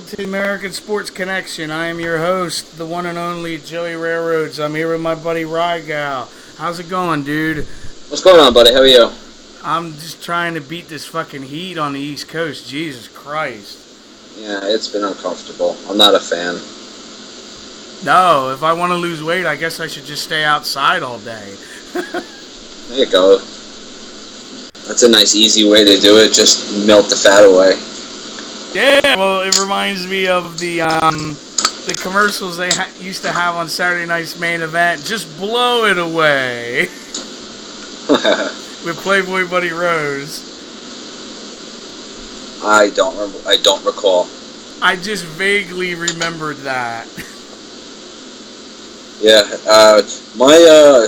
to the American Sports Connection. I am your host, the one and only Joey Railroads. I'm here with my buddy Rygal. How's it going, dude? What's going on, buddy? How are you? I'm just trying to beat this fucking heat on the East Coast. Jesus Christ. Yeah, it's been uncomfortable. I'm not a fan. No, if I want to lose weight, I guess I should just stay outside all day. There you go. That's a nice, easy way to do it. Just melt the fat away. Yeah, well, it reminds me of the commercials they used to have on Saturday Night's Main Event. Just blow it away. With Playboy Buddy Rose. I don't recall. I just vaguely remembered that. Yeah, my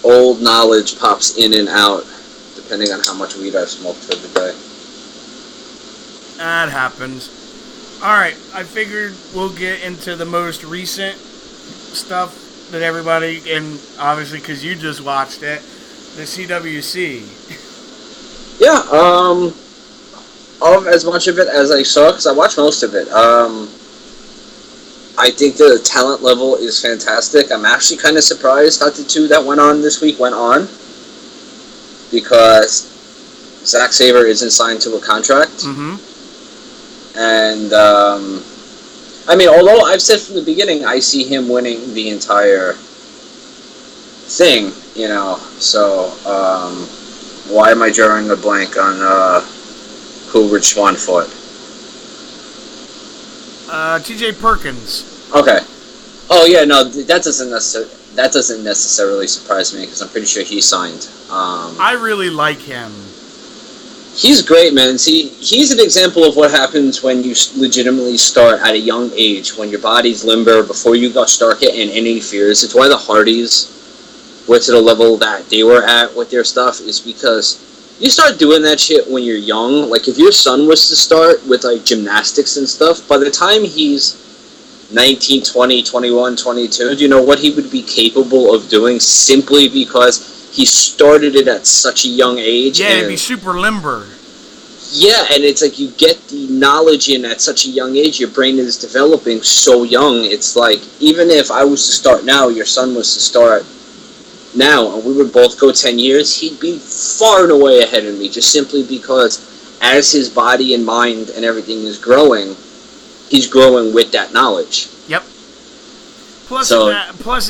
old knowledge pops in and out, depending on how much weed I've smoked for the day. That happens. Alright, I figured we'll get into the most recent stuff that everybody, and obviously because you just watched it, the CWC. Yeah, of as much of it as I saw, because I watched most of it. I think the talent level is fantastic. I'm actually kind of surprised that the two that went on this week went on, because Zack Sabre isn't signed to a contract. Mm-hmm. And, I mean, although I've said from the beginning I see him winning the entire thing, you know, so, why am I drawing a blank on, who Rich Swann fought? TJ Perkins. Okay. Oh, yeah, no, that doesn't necessarily surprise me, because I'm pretty sure he signed. I really like him. He's great, man. See, he's an example of what happens when you legitimately start at a young age, when your body's limber, before you start getting any fears. It's why the Hardys were to the level that they were at with their stuff, is because you start doing that shit when you're young. Like, if your son was to start with, like, gymnastics and stuff, by the time he's 19, 20, 21, 22, do you know what he would be capable of doing simply because he started it at such a young age? Yeah, he'd be super limber. Yeah, and it's like you get the knowledge in at such a young age. Your brain is developing so young. It's like, even if I was to start now, your son was to start now, and we would both go 10 years, he'd be far and away ahead of me, just simply because as his body and mind and everything is growing, he's growing with that knowledge. Yep. Plus,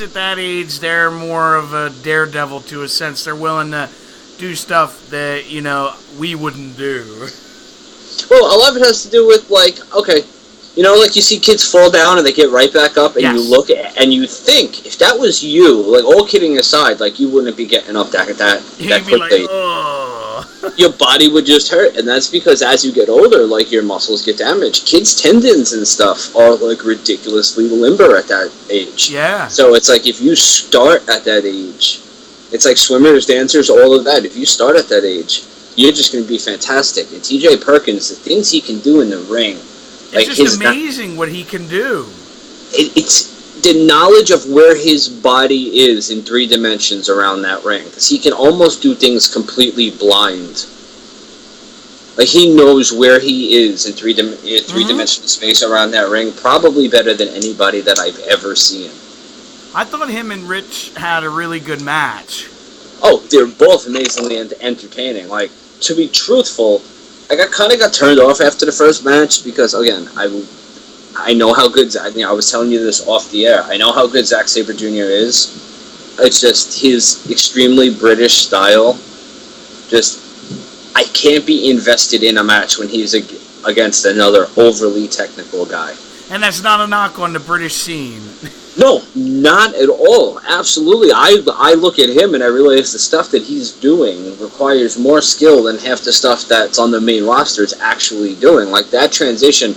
at that age, they're more of a daredevil to a sense. They're willing to do stuff that, you know, we wouldn't do. Well, a lot of it has to do with, like, okay, you know, like you see kids fall down and they get right back up, and you look at, and you think, if that was you, like, all kidding aside, like, you wouldn't be getting up that quickly. Like, oh. Your body would just hurt, and that's because as you get older, like, your muscles get damaged. Kids' tendons and stuff are, like, ridiculously limber at that age. Yeah. So it's like, if you start at that age, it's like swimmers, dancers, all of that. If you start at that age, you're just going to be fantastic. And TJ Perkins, the things he can do in the ring, it's like, just amazing what he can do. It's the knowledge of where his body is in 3 dimensions around that ring, because he can almost do things completely blind. Like, he knows where he is in three-dimensional space around that ring, probably better than anybody that I've ever seen. I thought him and Rich had a really good match. Oh, they're both amazingly entertaining. Like, to be truthful, I kind of got turned off after the first match because, again, I know how good, I was telling you this off the air, I know how good Zack Sabre Jr. is. It's just his extremely British style. Just, I can't be invested in a match when he's against another overly technical guy. And that's not a knock on the British scene. No, not at all. Absolutely. I look at him and I realize the stuff that he's doing requires more skill than half the stuff that's on the main roster is actually doing. Like, that transition,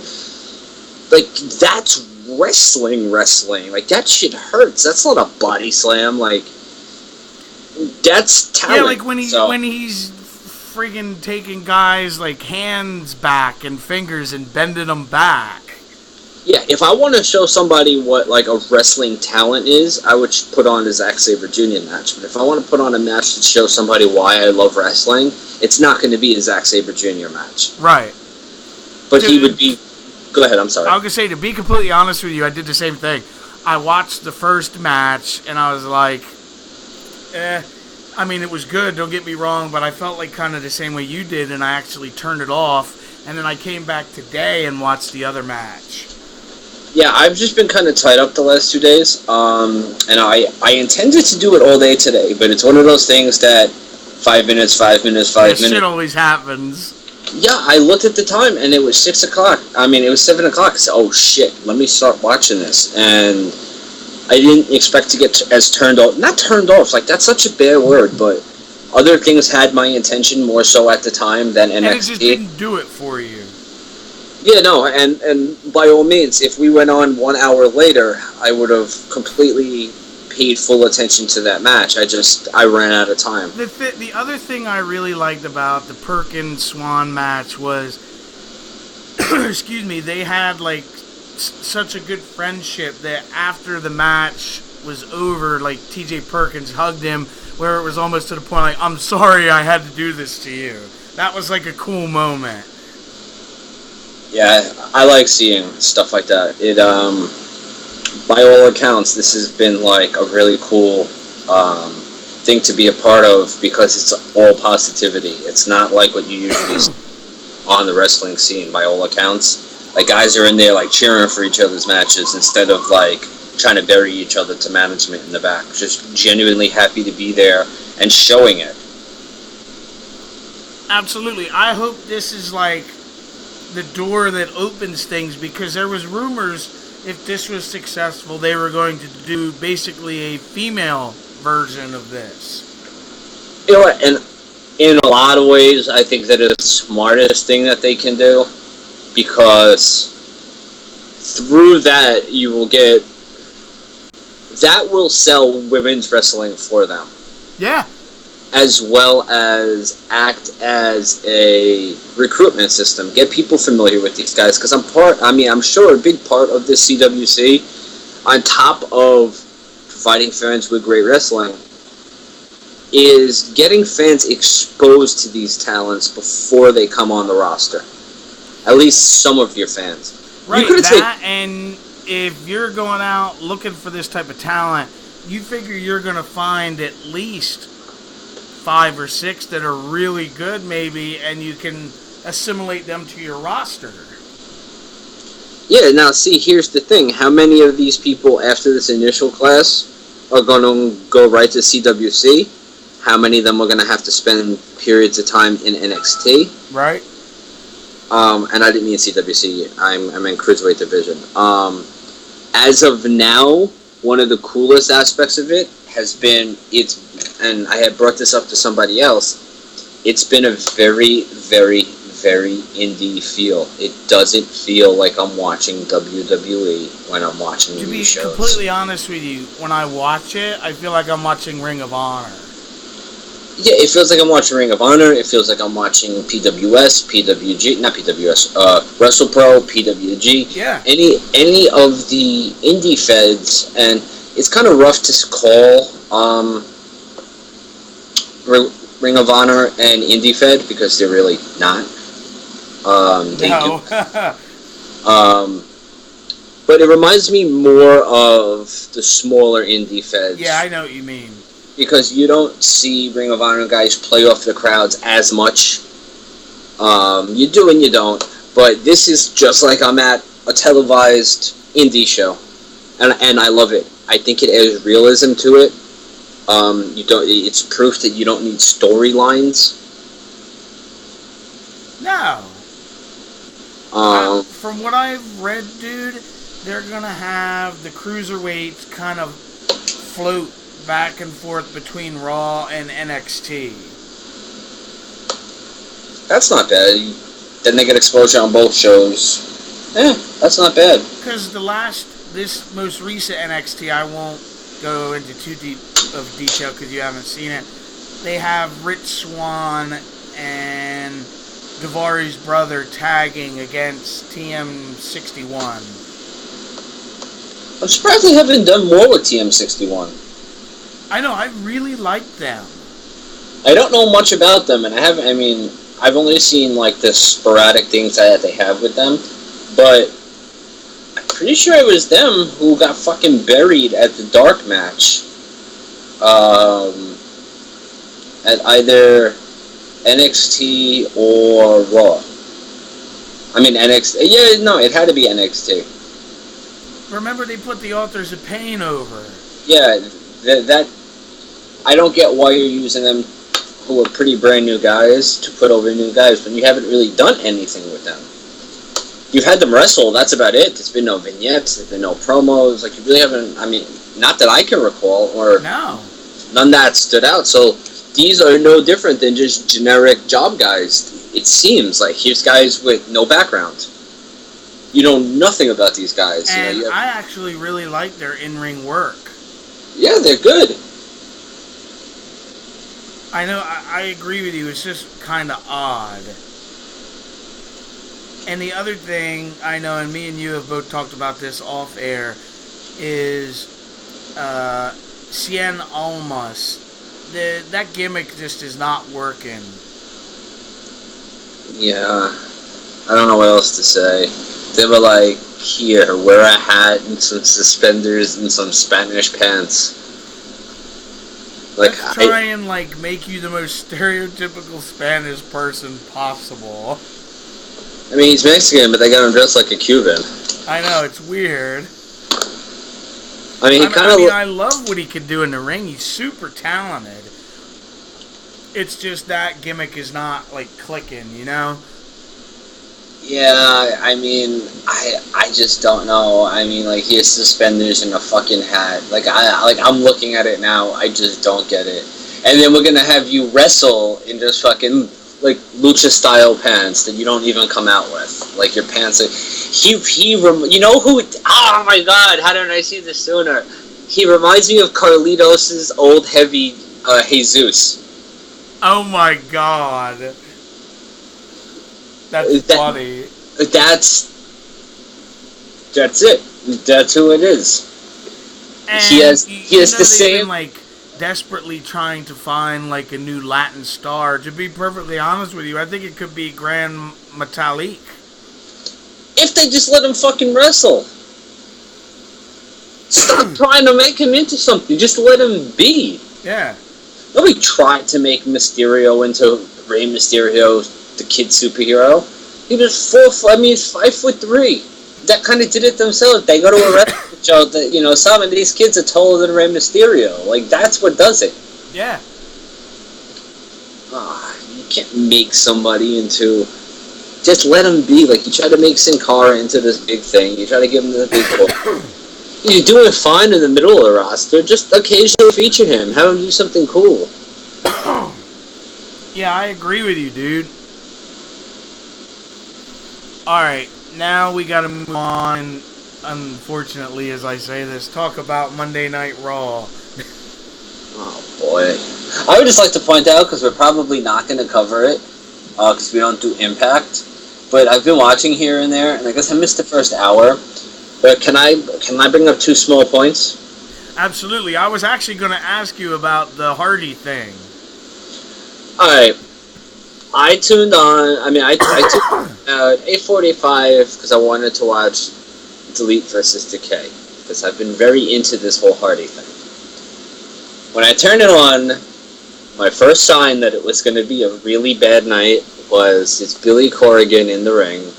like, that's wrestling. Like, that shit hurts. That's not a body slam. Like, that's talent. Yeah, like when he's friggin' taking guys, like, hands back and fingers and bending them back. Yeah, if I want to show somebody what, like, a wrestling talent is, I would put on a Zack Sabre Jr. match. But if I want to put on a match to show somebody why I love wrestling, it's not going to be a Zack Sabre Jr. match. Right. But he would be Go ahead, I'm sorry. I was going to say, to be completely honest with you, I did the same thing. I watched the first match, and I was like, I mean, it was good, don't get me wrong, but I felt like kind of the same way you did, and I actually turned it off, and then I came back today and watched the other match. Yeah, I've just been kind of tied up the last 2 days, and I intended to do it all day today, but it's one of those things that 5 minutes, 5 minutes, 5 minutes. That shit always happens. Yeah, I looked at the time, and it was 6 o'clock. I mean, it was 7 o'clock. I said, oh, shit, let me start watching this. And I didn't expect to get as turned off. Not turned off, like, that's such a bad word, but other things had my attention more so at the time than NXT. And it just didn't do it for you. Yeah, no, and by all means, if we went on 1 hour later, I would have completely paid full attention to that match. I ran out of time. The other thing I really liked about the Perkins-Swan match was, excuse me, they had, like, such a good friendship that after the match was over, like, TJ Perkins hugged him, where it was almost to the point, like, I'm sorry I had to do this to you. That was, like, a cool moment. Yeah, I like seeing stuff like that. It, by all accounts, this has been like a really cool thing to be a part of because it's all positivity. It's not like what you usually see on the wrestling scene, by all accounts. Like, guys are in there, like, cheering for each other's matches instead of, like, trying to bury each other to management in the back. Just genuinely happy to be there and showing it. Absolutely. I hope this is, like, the door that opens things, because there was rumors if this was successful they were going to do basically a female version of this. You know what, and in a lot of ways I think that is the smartest thing that they can do, because through that you will get, that will sell women's wrestling for them. Yeah. As well as act as a recruitment system. Get people familiar with these guys. Because I'm sure a big part of this CWC, on top of providing fans with great wrestling, is getting fans exposed to these talents before they come on the roster. At least some of your fans. Right, and if you're going out looking for this type of talent, you figure you're going to find at least 5 or 6 that are really good, maybe, and you can assimilate them to your roster. Yeah, now see, here's the thing. How many of these people after this initial class are going to go right to CWC? How many of them are going to have to spend periods of time in NXT? Right. And I didn't mean CWC. I meant Cruiserweight Division. As of now, one of the coolest aspects of it has been, and I had brought this up to somebody else, it's been a very, very, very indie feel. It doesn't feel like I'm watching WWE when I'm watching these shows. To be completely honest with you, when I watch it, I feel like I'm watching Ring of Honor. Yeah, it feels like I'm watching Ring of Honor. It feels like I'm watching PWS, PWG, not PWS, WrestlePro, PWG. Yeah. Any of the indie feds, and it's kind of rough to call Ring of Honor and Indie Fed because they're really not. But it reminds me more of the smaller indie feds. Yeah, I know what you mean. Because you don't see Ring of Honor guys play off the crowds as much. You do and you don't. But this is just like I'm at a televised indie show. And I love it. I think it adds realism to it. It's proof that you don't need storylines. No. From what I've read, dude, they're gonna have the cruiserweights kind of float back and forth between Raw and NXT. That's not bad. Then they get exposure on both shows. That's not bad. Because this most recent NXT, I won't go into too deep of detail because you haven't seen it. They have Rich Swann and Daivari brother tagging against TM61. I'm surprised they haven't done more with TM61. I know, I really like them. I don't know much about them, and I've only seen like the sporadic things that they have with them, but pretty sure it was them who got fucking buried at the dark match. At either NXT or Raw. I mean NXT. Yeah, no, it had to be NXT. Remember, they put the Authors of Pain over. Yeah, that I don't get why you're using them, who are pretty brand new guys, to put over new guys when you haven't really done anything with them. You've had them wrestle, that's about it. There's been no vignettes, there's been no promos. Like, you really haven't, I mean, not that I can recall, or No. none that stood out. So these are no different than just generic job guys. It seems like here's guys with no background. You know nothing about these guys. And you know, I actually really like their in-ring work. yeah, they're good. I know, I agree with you. It's just kind of odd. And the other thing I know, and me and you have both talked about this off air, is Cien Almas. That gimmick just is not working. Yeah, I don't know what else to say. They were like, here, wear a hat and some suspenders and some Spanish pants. Like, Let's try and like make you the most stereotypical Spanish person possible. I mean, he's Mexican, but they got him dressed like a Cuban. I know, it's weird. I mean, I love what he can do in the ring. He's super talented. It's just that gimmick is not like clicking, you know? Yeah, I mean, I just don't know. I mean, like, he has suspenders and a fucking hat. I'm looking at it now. I just don't get it. And then we're gonna have you wrestle in just fucking like lucha style pants that you don't even come out with. Like, your pants are, you know who? Oh my God! How didn't I see this sooner? He reminds me of Carlitos's old heavy Jesus. Oh my God. That's funny. That's it. That's who it is. And he has the same. Been, like, desperately trying to find like a new Latin star. To be perfectly honest with you, I think it could be Gran Metalik. If they just let him fucking wrestle. Stop trying to make him into something. Just let him be. Yeah. Nobody tried to make Mysterio into Rey Mysterio, the kid superhero. He was he's 5'3". That kind of did it themselves. They go to a wrestling show that, you know, some of these kids are taller than Rey Mysterio. Like, that's what does it. Yeah. You can't make somebody into... Just let him be. Like, you try to make Sin Cara into this big thing. You try to give him the big pull. You're doing fine in the middle of the roster. Just occasionally feature him. Have him do something cool. Yeah, I agree with you, dude. Alright, now we gotta move on, unfortunately, as I say this, talk about Monday Night Raw. Oh, boy. I would just like to point out, because we're probably not going to cover it, because we don't do Impact, but I've been watching here and there, and I guess I missed the first hour. But can I bring up two small points? Absolutely. I was actually going to ask you about the Hardy thing. Alright. I tuned on, I tuned at 8:45 because I wanted to watch Delete versus Decay, because I've been very into this whole Hardy thing. When I turned it on, my first sign that it was going to be a really bad night was it's Billy Corrigan in the ring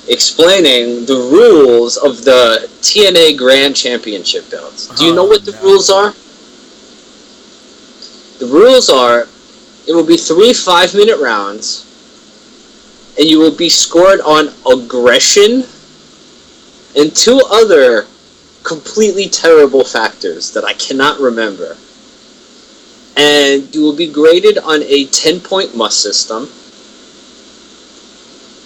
explaining the rules of the TNA Grand Championship belts. Do you know what the rules are? The rules are, it will be 3 5-minute rounds, and you will be scored on aggression and 2 other completely terrible factors that I cannot remember. And you will be graded on a 10-point must system.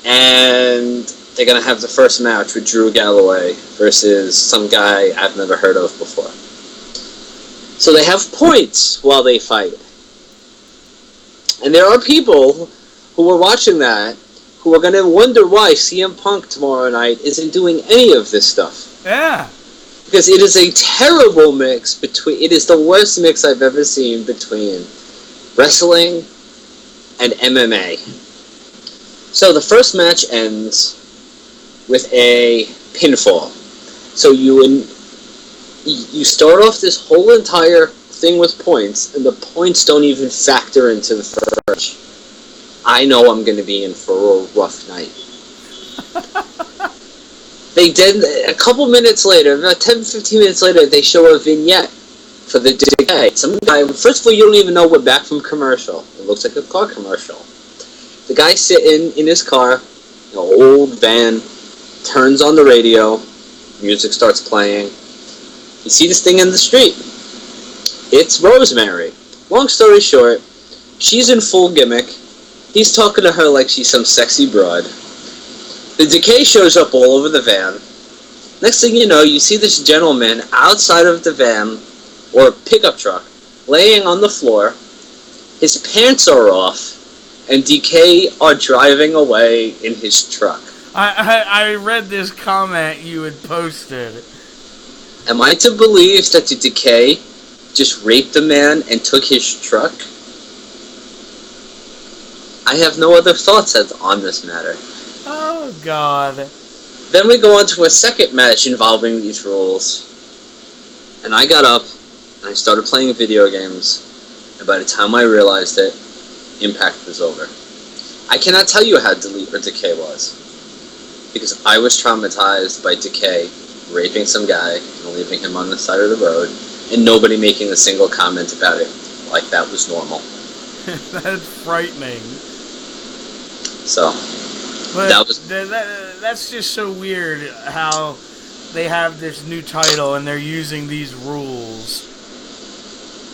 And they're going to have the first match with Drew Galloway versus some guy I've never heard of before. So they have points while they fight. And there are people who are watching that who are going to wonder why CM Punk tomorrow night isn't doing any of this stuff. Yeah. Because it is a terrible mix between... It is the worst mix I've ever seen between wrestling and MMA. So the first match ends with a pinfall. So you start off this whole entire thing with points, and the points don't even factor into the first. I know I'm going to be in for a rough night. They did, a couple minutes later, about 10-15 minutes later, they show a vignette for the Decay. Some guy, first of all, you don't even know we're back from commercial. It looks like a car commercial. The guy sitting in his car, an old van, turns on the radio, music starts playing. You see this thing in the street. It's Rosemary. Long story short, she's in full gimmick. He's talking to her like she's some sexy broad. The Decay shows up all over the van. Next thing you know, you see this gentleman outside of the van, or pickup truck, laying on the floor. His pants are off, and Decay are driving away in his truck. I read this comment you had posted. Am I to believe that the Decay just raped the man and took his truck? I have no other thoughts on this matter. Oh, God. Then we go on to a second match involving these rules. And I got up, and I started playing video games. And by the time I realized it, Impact was over. I cannot tell you how Decay was. Because I was traumatized by Decay raping some guy and leaving him on the side of the road, and nobody making a single comment about it, like that was normal. That's frightening. So, but that was... that's just so weird how they have this new title and they're using these rules.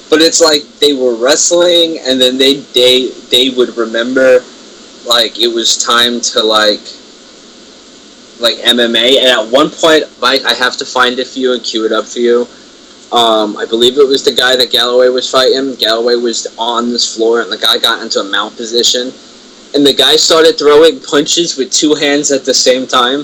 But it's like they were wrestling, and then they would remember, like, it was time to, like MMA, and at one point, Mike, I have to find it for you and cue it up for you. I believe it was the guy that Galloway was fighting. Galloway was on this floor, and the guy got into a mount position, and the guy started throwing punches with two hands at the same time.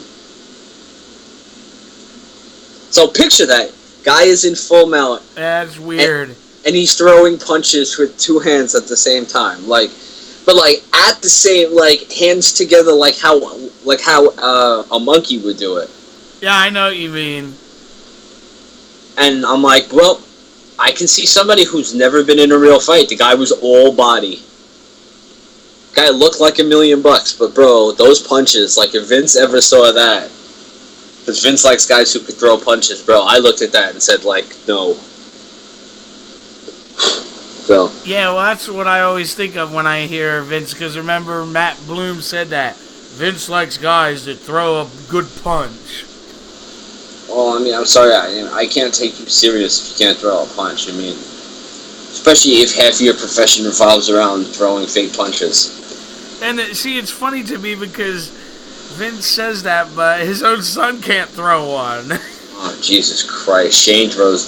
So picture that. Guy is in full mount. That's weird. And he's throwing punches with two hands at the same time. But at the same, hands together like how a monkey would do it. Yeah, I know what you mean. And I'm like, well, I can see somebody who's never been in a real fight. The guy was all body. Guy looked like $1 million, but bro, those punches, like if Vince ever saw that, because Vince likes guys who could throw punches, bro, I looked at that and said, no. So. Yeah, well, that's what I always think of when I hear Vince, because remember Matt Bloom said that Vince likes guys that throw a good punch. Well, I mean, I'm sorry, I can't take you serious if you can't throw a punch. I mean, especially if half of your profession revolves around throwing fake punches. And see, it's funny to me because Vince says that, but his own son can't throw one. Oh, Jesus Christ. Shane throws...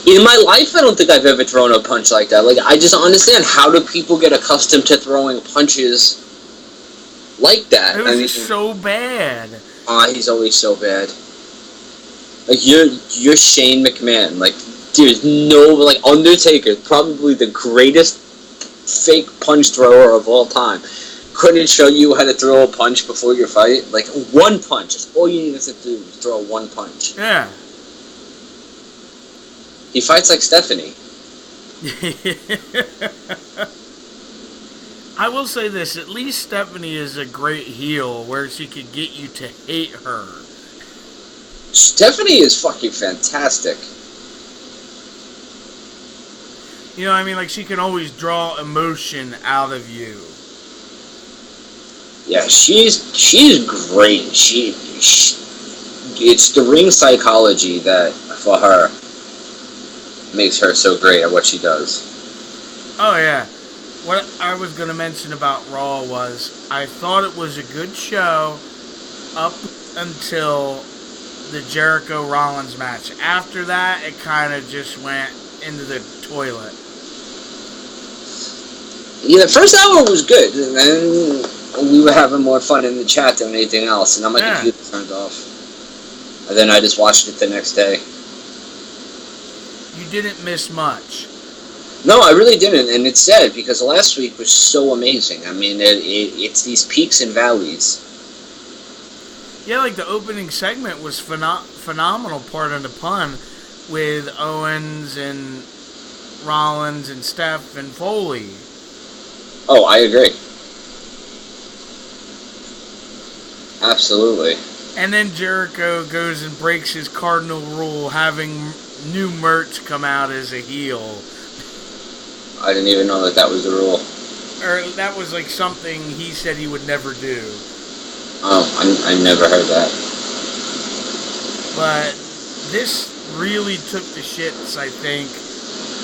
In my life, I don't think I've ever thrown a punch like that. I just don't understand. How do people get accustomed to throwing punches like that? It was just so bad. He's always so bad. You're Shane McMahon. There's no... Undertaker, probably the greatest fake punch thrower of all time. Couldn't show you how to throw a punch before your fight? One punch. That's all you needed to do, was throw one punch. Yeah. He fights like Stephanie. I will say this, at least Stephanie is a great heel where she could get you to hate her. Stephanie is fucking fantastic. You know what I mean? She can always draw emotion out of you. Yeah, she's great. It's the ring psychology that, for her, makes her so great at what she does. Oh, yeah. What I was going to mention about Raw was I thought it was a good show up until the Jericho-Rollins match. After that, it kind of just went into the toilet. Yeah, the first hour was good, and then we were having more fun in the chat than anything else, and then my computer turned off. And then I just watched it the next day. You didn't miss much. No, I really didn't, and it's sad because last week was so amazing. I mean, it's these peaks and valleys. Yeah, like the opening segment was phenomenal, pardon the pun, with Owens and Rollins and Steph and Foley. Oh, I agree. Absolutely. And then Jericho goes and breaks his cardinal rule, having new merch come out as a heel. I didn't even know that was the rule. Or that was like something he said he would never do. Oh, I never heard that. But this really took the shits, I think.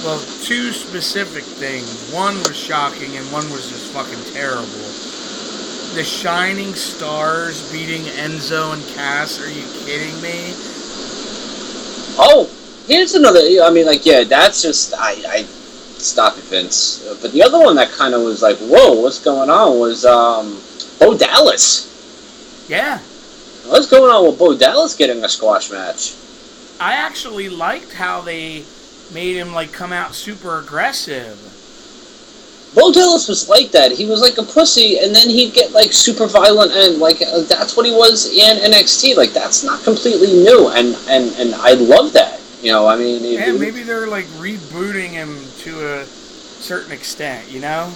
Well, two specific things. One was shocking and one was just fucking terrible. The Shining Stars beating Enzo and Cass, are you kidding me? Oh, here's another, I mean, like, yeah, that's just, I stop it, Vince. But the other one that kind of was like, whoa, what's going on was, Bo Dallas. Yeah. What's going on with Bo Dallas getting a squash match? I actually liked how they made him, like, come out super aggressive. Bo Dallas was like that. He was like a pussy, and then he'd get, like, super violent, and, like, that's what he was in NXT. Like, that's not completely new, and I love that. You know, I mean... Yeah, maybe they're, like, rebooting him to a certain extent, you know?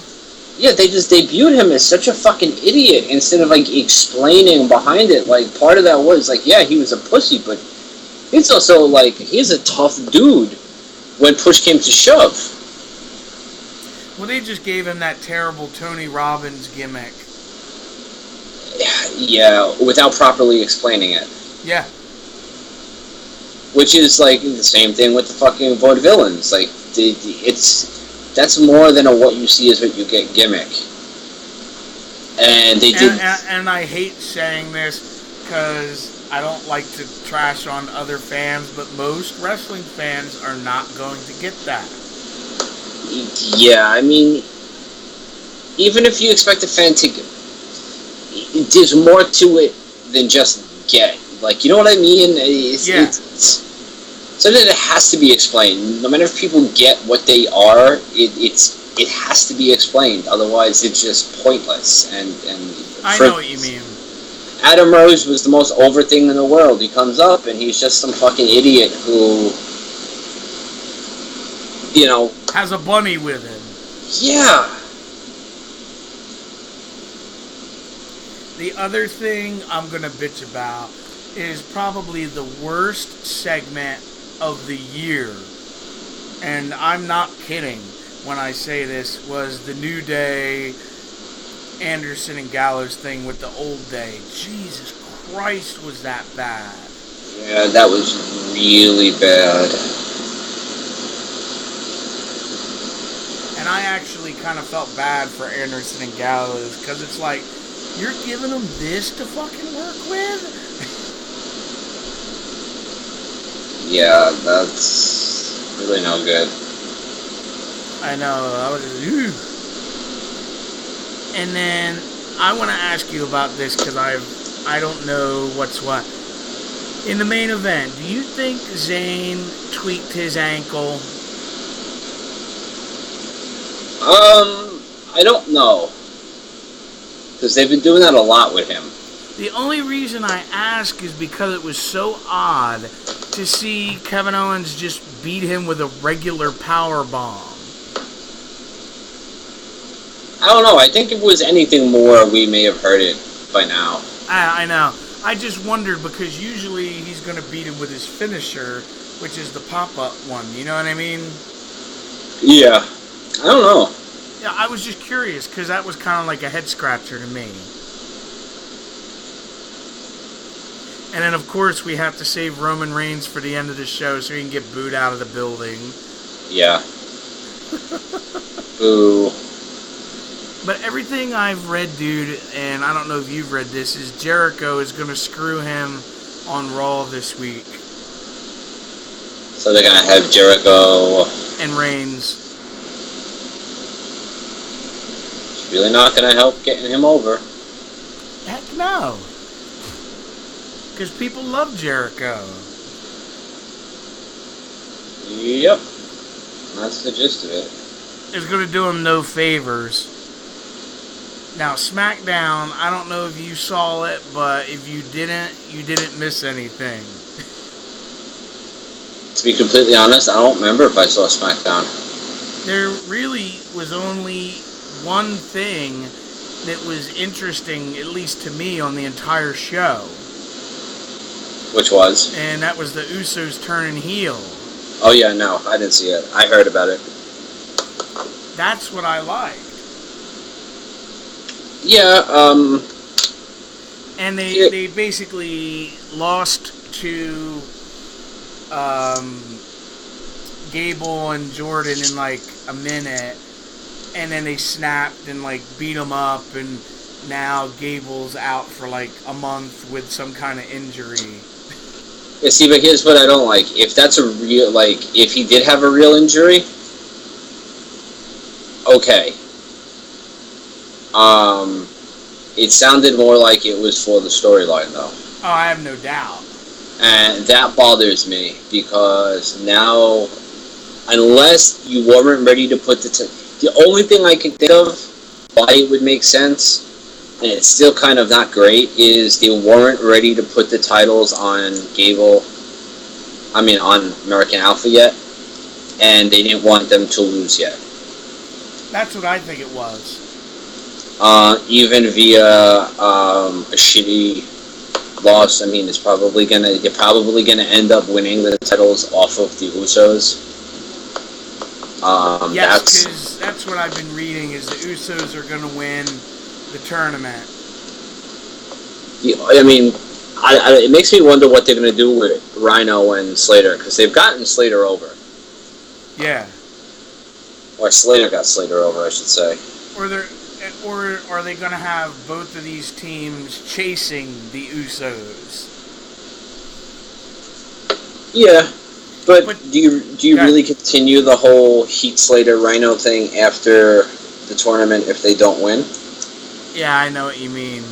Yeah, they just debuted him as such a fucking idiot instead of, like, explaining behind it. Like, part of that was, like, yeah, he was a pussy, but he's also, like, he's a tough dude when push came to shove. Well, they just gave him that terrible Tony Robbins gimmick. Yeah, without properly explaining it. Yeah. Which is, like, the same thing with the fucking Vaudevillains. Like, that's more than a what you see is what you get gimmick. And they did... And I hate saying this because I don't like to trash on other fans, but most wrestling fans are not going to get that. Yeah, I mean, even if you expect a fan to... There's more to it than just get. Like, you know what I mean? Something that has to be explained. No matter if people get what they are, it has to be explained. Otherwise, it's just pointless. And I know what you mean. Adam Rose was the most over thing in the world. He comes up and he's just some fucking idiot who, you know, has a bunny with him. Yeah. The other thing I'm gonna bitch about is probably the worst segment of the year, and I'm not kidding when I say this, was the New Day, Anderson and Gallows thing with the Old Day. Jesus Christ, was that bad. Yeah, that was really bad. And I actually kind of felt bad for Anderson and Gallows, because it's like, you're giving them this to fucking work with? Yeah, that's really no good. I know, I was just, ew. And then, I want to ask you about this, because I don't know what's what. In the main event, do you think Zayn tweaked his ankle? I don't know. Because they've been doing that a lot with him. The only reason I ask is because it was so odd to see Kevin Owens just beat him with a regular power bomb. I don't know. I think if it was anything more, we may have heard it by now. I know. I just wondered because usually he's going to beat him with his finisher, which is the pop-up one. You know what I mean? Yeah. I don't know. Yeah, I was just curious because that was kind of like a head-scratcher to me. And then, of course, we have to save Roman Reigns for the end of the show so he can get booed out of the building. Yeah. Boo. But everything I've read, dude, and I don't know if you've read this, is Jericho is going to screw him on Raw this week. So they're going to have Jericho... and Reigns. It's really not going to help getting him over. Heck no. Because people love Jericho. Yep. That's the gist of it. It's going to do him no favors. Now, SmackDown, I don't know if you saw it, but if you didn't miss anything. To be completely honest, I don't remember if I saw SmackDown. There really was only one thing that was interesting, at least to me, on the entire show. Which was? And that was the Usos turning heel. Oh yeah, no, I didn't see it. I heard about it. That's what I liked. Yeah, And they basically lost to Gable and Jordan in like a minute, and then they snapped and like beat them up, and now Gable's out for like a month with some kind of injury. Yeah, see, but here's what I don't like. If that's a real, like, if he did have a real injury, okay. It sounded more like it was for the storyline, though. Oh, I have no doubt. And that bothers me, because now, unless you weren't ready to put the only thing I can think of why it would make sense, and it's still kind of not great, is they weren't ready to put the titles on on American Alpha yet, and they didn't want them to lose yet. That's what I think it was. Even via a shitty loss, I mean, you're probably gonna end up winning the titles off of the Usos. Yes, because that's what I've been reading, is the Usos are gonna win the tournament. I mean, it makes me wonder what they're gonna do with Rhino and Slater, because they've gotten Slater over. Yeah. Or Slater got Slater over, I should say. Or are they going to have both of these teams chasing the Usos? Yeah, but do you really continue the whole Heath Slater Rhino thing after the tournament if they don't win? Yeah, I know what you mean.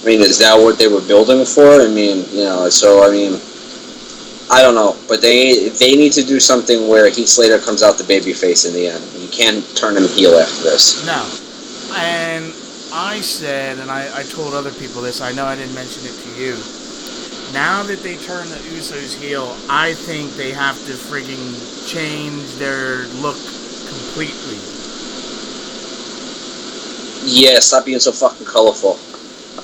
I mean, is that what they were building for? I mean, I don't know, but they need to do something where Heath Slater comes out the babyface in the end. You can't turn him heel after this. No. And I said, and I told other people this, I know I didn't mention it to you, now that they turn the Usos heel, I think they have to frigging change their look completely. Yeah, stop being so fucking colorful.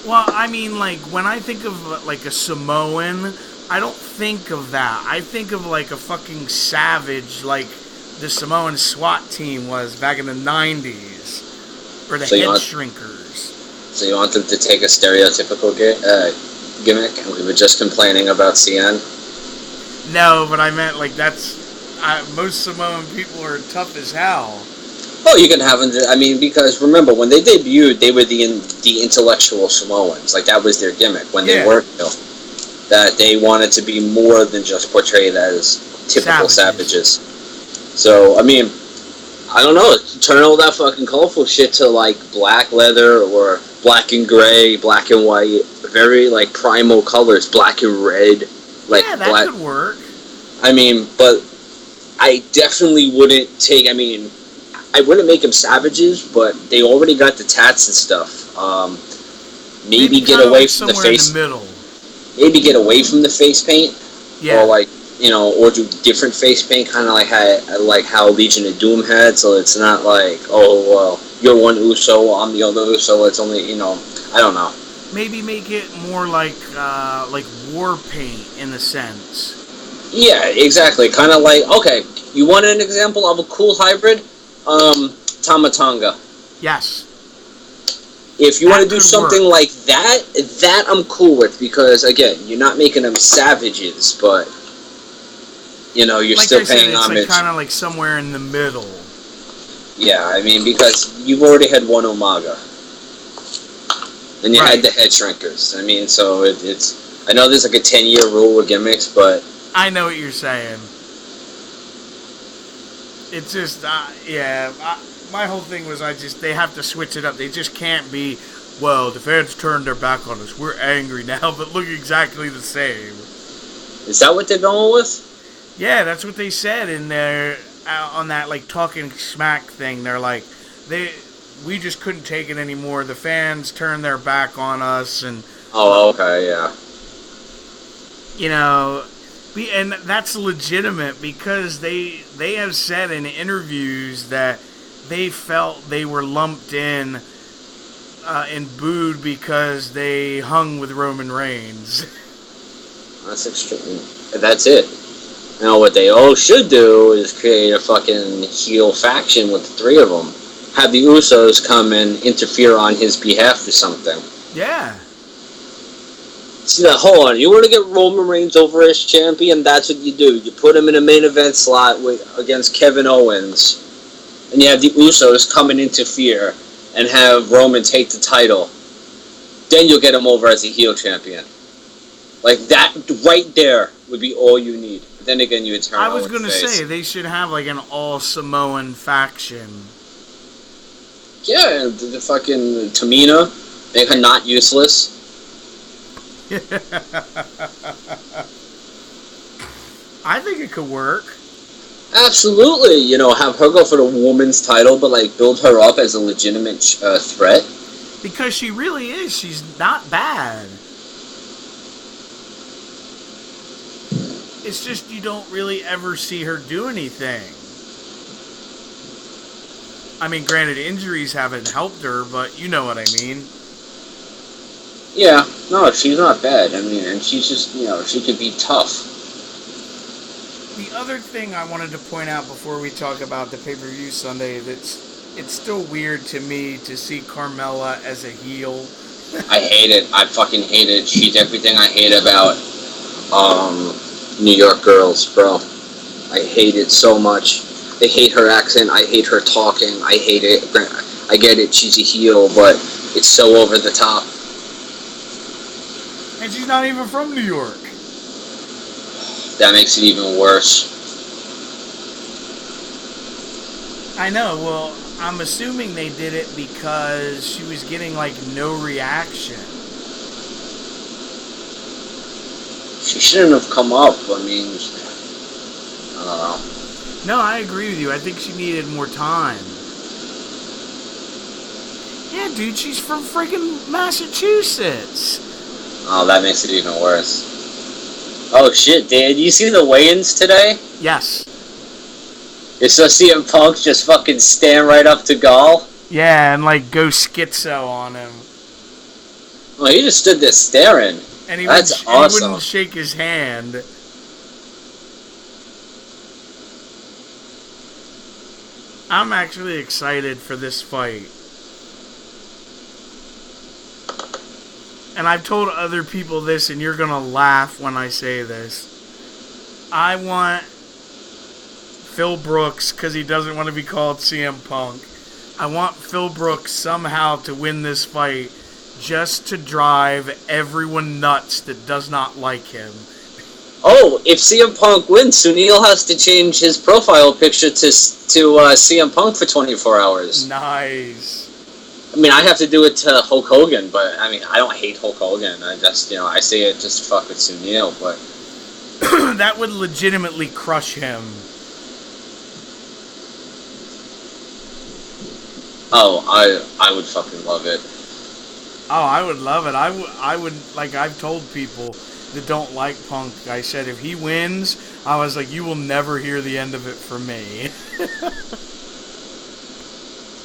Well, I mean, like, when I think of, like, a Samoan, I don't think of that. I think of, like, a fucking savage, like the Samoan SWAT team was back in the 90s. Or the Head Shrinkers. So you want them to take a stereotypical gimmick? And we were just complaining about CN? No, but I meant, like, most Samoan people are tough as hell. Well, you can have them. I mean, because remember when they debuted, they were the intellectual Samoans. Like that was their gimmick when they were that they wanted to be more than just portrayed as typical savages. So I mean, I don't know. Turn all that fucking colorful shit to like black leather or black and gray, black and white, very like primal colors, black and red. Like yeah, that could work. I mean, but I definitely wouldn't take. I mean. I wouldn't make them savages, but they already got the tats and stuff. Maybe get away from the face. In the middle. Maybe get away from the face paint. Yeah. Or or do different face paint, kind of like how Legion of Doom had. So it's not like, oh well, you're one Uso, I'm the other Uso. It's only I don't know. Maybe make it more like war paint in a sense. Yeah, exactly. Kind of like, okay, you want an example of a cool hybrid? Tama Tonga. Yes. If you want to do something like that I'm cool with, because again, you're not making them savages, but you're like still paying homage. It's kind of like somewhere in the middle. Yeah, I mean, because you've already had one Umaga, and you had the Head Shrinkers. I mean, so it's. I know there's like a 10-year rule with gimmicks, but I know what you're saying. It's just, my whole thing was they have to switch it up. They just can't be, well, the fans turned their back on us. We're angry now, but look exactly the same. Is that what they're going with? Yeah, that's what they said in their, on that, like, talking smack thing. They're like, we just couldn't take it anymore. The fans turned their back on us, and Oh, okay, yeah. you know, and that's legitimate because they have said in interviews that they felt they were lumped in and booed because they hung with Roman Reigns. That's extreme. That's it. Now, what they all should do is create a fucking heel faction with the three of them. Have the Usos come and interfere on his behalf or something. Yeah. See that? Hold on. You want to get Roman Reigns over as champion? That's what you do. You put him in a main event slot against Kevin Owens, and you have the Usos come and interfere and have Roman take the title. Then you'll get him over as a heel champion. Like that, right there would be all you need. But then again, you would turn. I was going to say they should have like an all Samoan faction. Yeah, the fucking Tamina, make her not useless. I think it could work. Absolutely, you know, have her go for the woman's title, but like build her up as a legitimate threat. Because she really is. She's not bad. It's just you don't really ever see her do anything. I mean, granted, injuries haven't helped her, but you know what I mean. Yeah, no, she's not bad. I mean, and she's just, you know, she could be tough. The other thing I wanted to point out before we talk about the pay-per-view Sunday, it's still weird to me to see Carmella as a heel. I hate it. I fucking hate it. She's everything I hate about New York girls, bro. I hate it so much. I hate her accent. I hate her talking. I hate it. I get it. She's a heel, but it's so over the top. And she's not even from New York. That makes it even worse. I know. Well, I'm assuming they did it because she was getting, like, no reaction. She shouldn't have come up. I mean, I don't know. No, I agree with you. I think she needed more time. Yeah, dude, she's from freaking Massachusetts. Oh, that makes it even worse. Oh, shit, Dan. You see the weigh-ins today? Yes. You saw CM Punk just fucking stand right up to Gall? Yeah, and, like, go schizo on him. Well, he just stood there staring. And he That's wouldn't, awesome. he wouldn't shake his hand. I'm actually excited for this fight. And I've told other people this, and you're going to laugh when I say this. I want Phil Brooks, because he doesn't want to be called CM Punk. I want Phil Brooks somehow to win this fight just to drive everyone nuts that does not like him. Oh, if CM Punk wins, Sunil has to change his profile picture to CM Punk for 24 hours. Nice. I mean, I have to do it to Hulk Hogan, but I mean, I don't hate Hulk Hogan. I just, you know, I say it just to fuck with Sunil, but that would legitimately crush him. oh, I would fucking love it. Oh, I would love it. I would, like, I've told people that don't like Punk, I said, if he wins, I was like, you will never hear the end of it from me.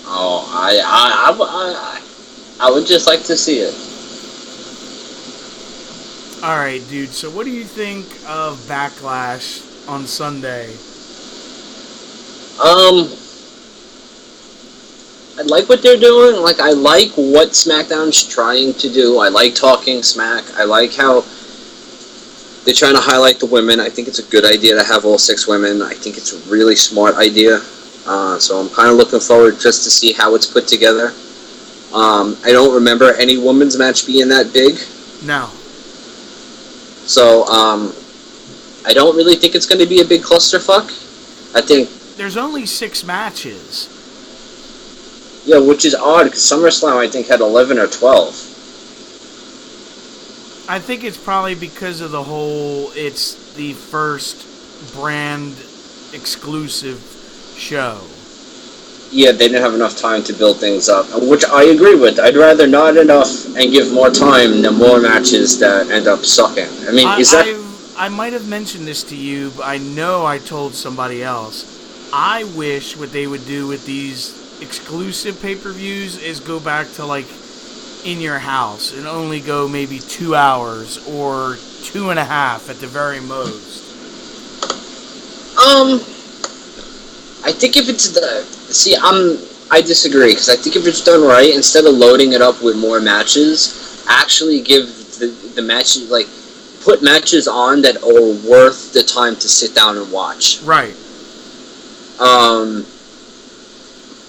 Oh, I would just like to see it. Alright, dude, so what do you think of Backlash on Sunday? I like what they're doing. Like, I like what SmackDown's trying to do. I like talking smack. I like how they're trying to highlight the women. I think it's a good idea to have all 6 women. I think it's a really smart idea. So I'm kind of looking forward just to see how it's put together. I don't remember any women's match being that big. No. So, I don't really think it's going to be a big clusterfuck. I think... There's only 6 matches. Yeah, which is odd, because SummerSlam, I think, had 11 or 12. I think it's probably because of the whole, it's the first brand exclusive show. yeah, they didn't have enough time to build things up, which I agree with. I'd rather not enough and give more time than more matches that end up sucking. I mean, is that... I might have mentioned this to you, but I know I told somebody else. I wish what they would do with these exclusive pay-per-views is go back to, like, in your house and only go maybe 2 hours or 2.5 at the very most. I think if it's I disagree, because I think if it's done right, instead of loading it up with more matches, actually give the matches, like, put matches on that are worth the time to sit down and watch. Right.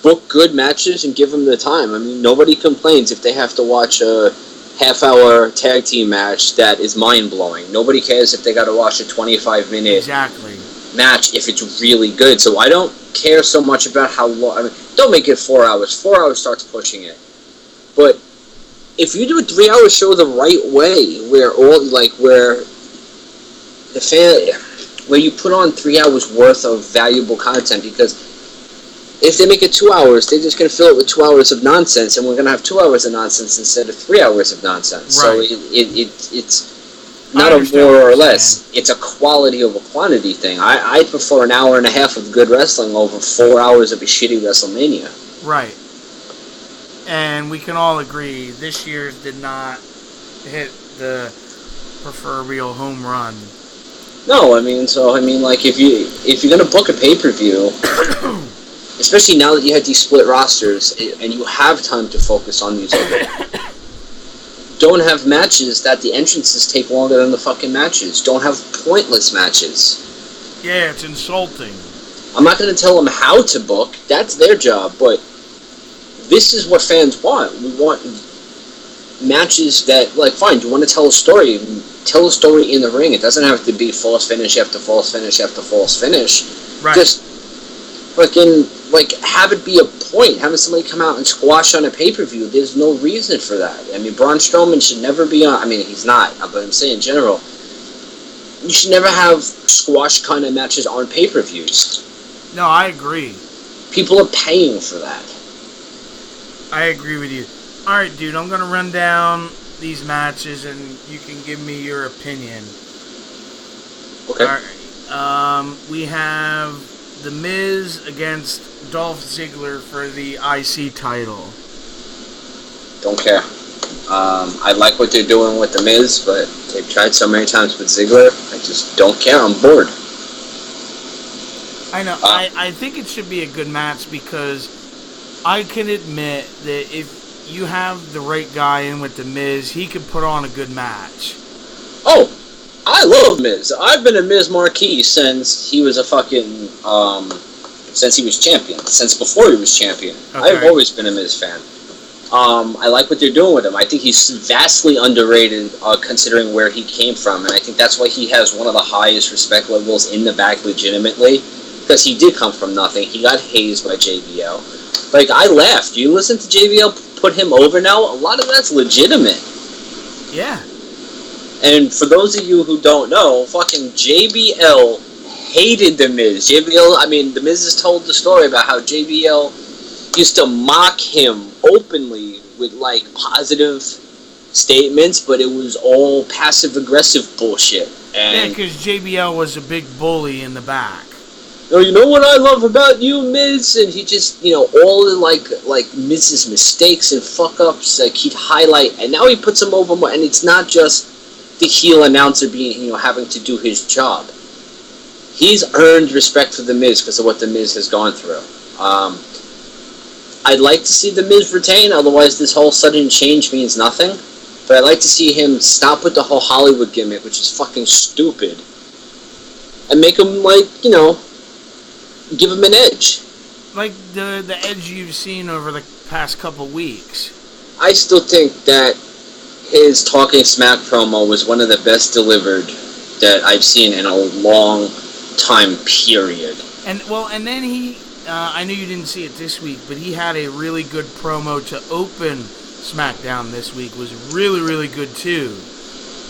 Book good matches and give them the time. I mean, nobody complains if they have to watch a half-hour tag team match that is mind-blowing. Nobody cares if they got to watch a 25-minute exactly match if it's really good. So I don't care so much about how long. I mean, don't make it 4 hours. 4 hours starts pushing it. But if you do a 3-hour show the right way, where you put on 3 hours worth of valuable content, because if they make it 2 hours, they're just going to fill it with 2 hours of nonsense, and we're going to have 2 hours of nonsense instead of 3 hours of nonsense. Right. So it's not a more or less. It's a quality over quantity thing. I prefer an hour and a half of good wrestling over 4 hours of a shitty WrestleMania. Right. And we can all agree this year's did not hit the proverbial home run. No, like if you're gonna book a pay-per-view, especially now that you have these split rosters and you have time to focus on these other, don't have matches that the entrances take longer than the fucking matches. Don't have pointless matches. Yeah, it's insulting. I'm not gonna tell them how to book. That's their job, but this is what fans want. We want matches that, like, fine, you want to tell a story. Tell a story in the ring. It doesn't have to be false finish after false finish after false finish. Right. Just fucking, like, have it be a point. Having somebody come out and squash on a pay-per-view, there's no reason for that. I mean, Braun Strowman should never be on... I mean, he's not, but I'm saying in general, you should never have squash kind of matches on pay-per-views. No, I agree. People are paying for that. I agree with you. Alright, dude, I'm going to run down these matches and you can give me your opinion. Okay. Alright. We have The Miz against Dolph Ziggler for the IC title. Don't care. I like what they're doing with The Miz, but they've tried so many times with Ziggler, I just don't care. I'm bored. I know. I think it should be a good match because I can admit that if you have the right guy in with The Miz, he could put on a good match. Oh, I love Miz. I've been a Miz marquee since he was a fucking, since he was champion. Since before he was champion. Okay. I've always been a Miz fan. I like what they're doing with him. I think he's vastly underrated, considering where he came from, and I think that's why he has one of the highest respect levels in the back legitimately, because he did come from nothing. He got hazed by JBL. Like, I laughed. You listen to JBL put him over now? A lot of that's legitimate. Yeah. And for those of you who don't know, fucking JBL hated The Miz. The Miz has told the story about how JBL used to mock him openly with, like, positive statements, but it was all passive-aggressive bullshit. And yeah, because JBL was a big bully in the back. Oh, you know what I love about you, Miz? And he just, all the, like Miz's mistakes and fuck-ups, like, he'd highlight, and now he puts him over more, and it's not just the heel announcer being, having to do his job. He's earned respect for The Miz because of what The Miz has gone through. I'd like to see The Miz retain, otherwise this whole sudden change means nothing. But I'd like to see him stop with the whole Hollywood gimmick, which is fucking stupid, and make him, give him an edge. Like the edge you've seen over the past couple weeks. I still think that his Talking Smack promo was one of the best delivered that I've seen in a long time, period. And then he, I know you didn't see it this week, but he had a really good promo to open SmackDown this week. Was really, really good too.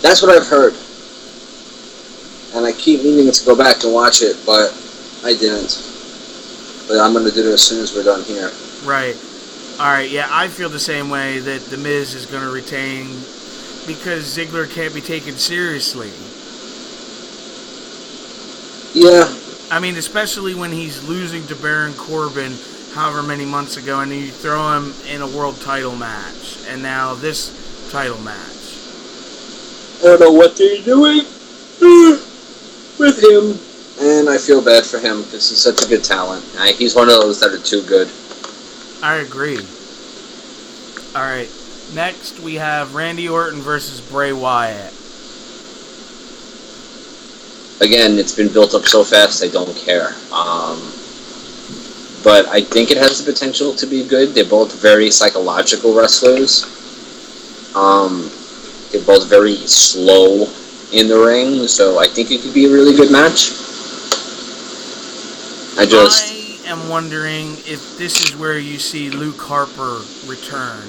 That's what I've heard. And I keep meaning to go back and watch it, but I didn't. but I'm gonna do it as soon as we're done here. Right. All right. Yeah, I feel the same way that the Miz is going to retain because Ziggler can't be taken seriously. Yeah. I mean, especially when he's losing to Baron Corbin however many months ago, and you throw him in a world title match, and now this title match. I don't know what they're doing with him, and I feel bad for him because he's such a good talent. He's one of those that are too good. I agree. All right. Next, we have Randy Orton versus Bray Wyatt. Again, it's been built up so fast, I don't care. But I think it has the potential to be good. They're both very psychological wrestlers. They're both very slow in the ring, so I think it could be a really good match. I am wondering if this is where you see Luke Harper return.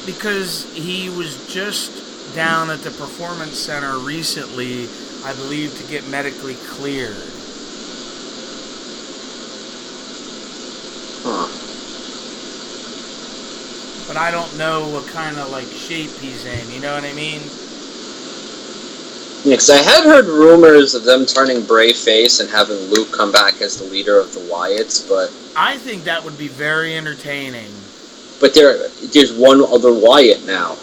Because he was just down at the Performance Center recently, I believe, to get medically cleared. But I don't know what kind of shape he's in, you know what I mean? Yeah, because I had heard rumors of them turning Bray face and having Luke come back as the leader of the Wyatts, but I think that would be very entertaining. But there's one other Wyatt now.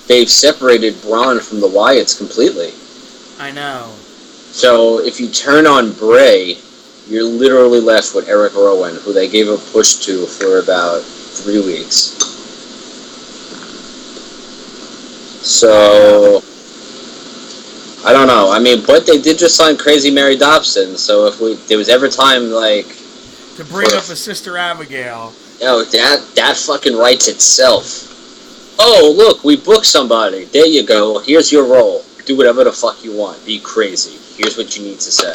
They've separated Braun from the Wyatts completely. I know. So if you turn on Bray, you're literally left with Eric Rowan, who they gave a push to for about 3 weeks. So I don't know. I mean, but they did just sign Crazy Mary Dobson, so if there was ever time to bring up a Sister Abigail. Oh, that fucking writes itself. Oh, look, we booked somebody. There you go. Here's your role. Do whatever the fuck you want. Be crazy. Here's what you need to say.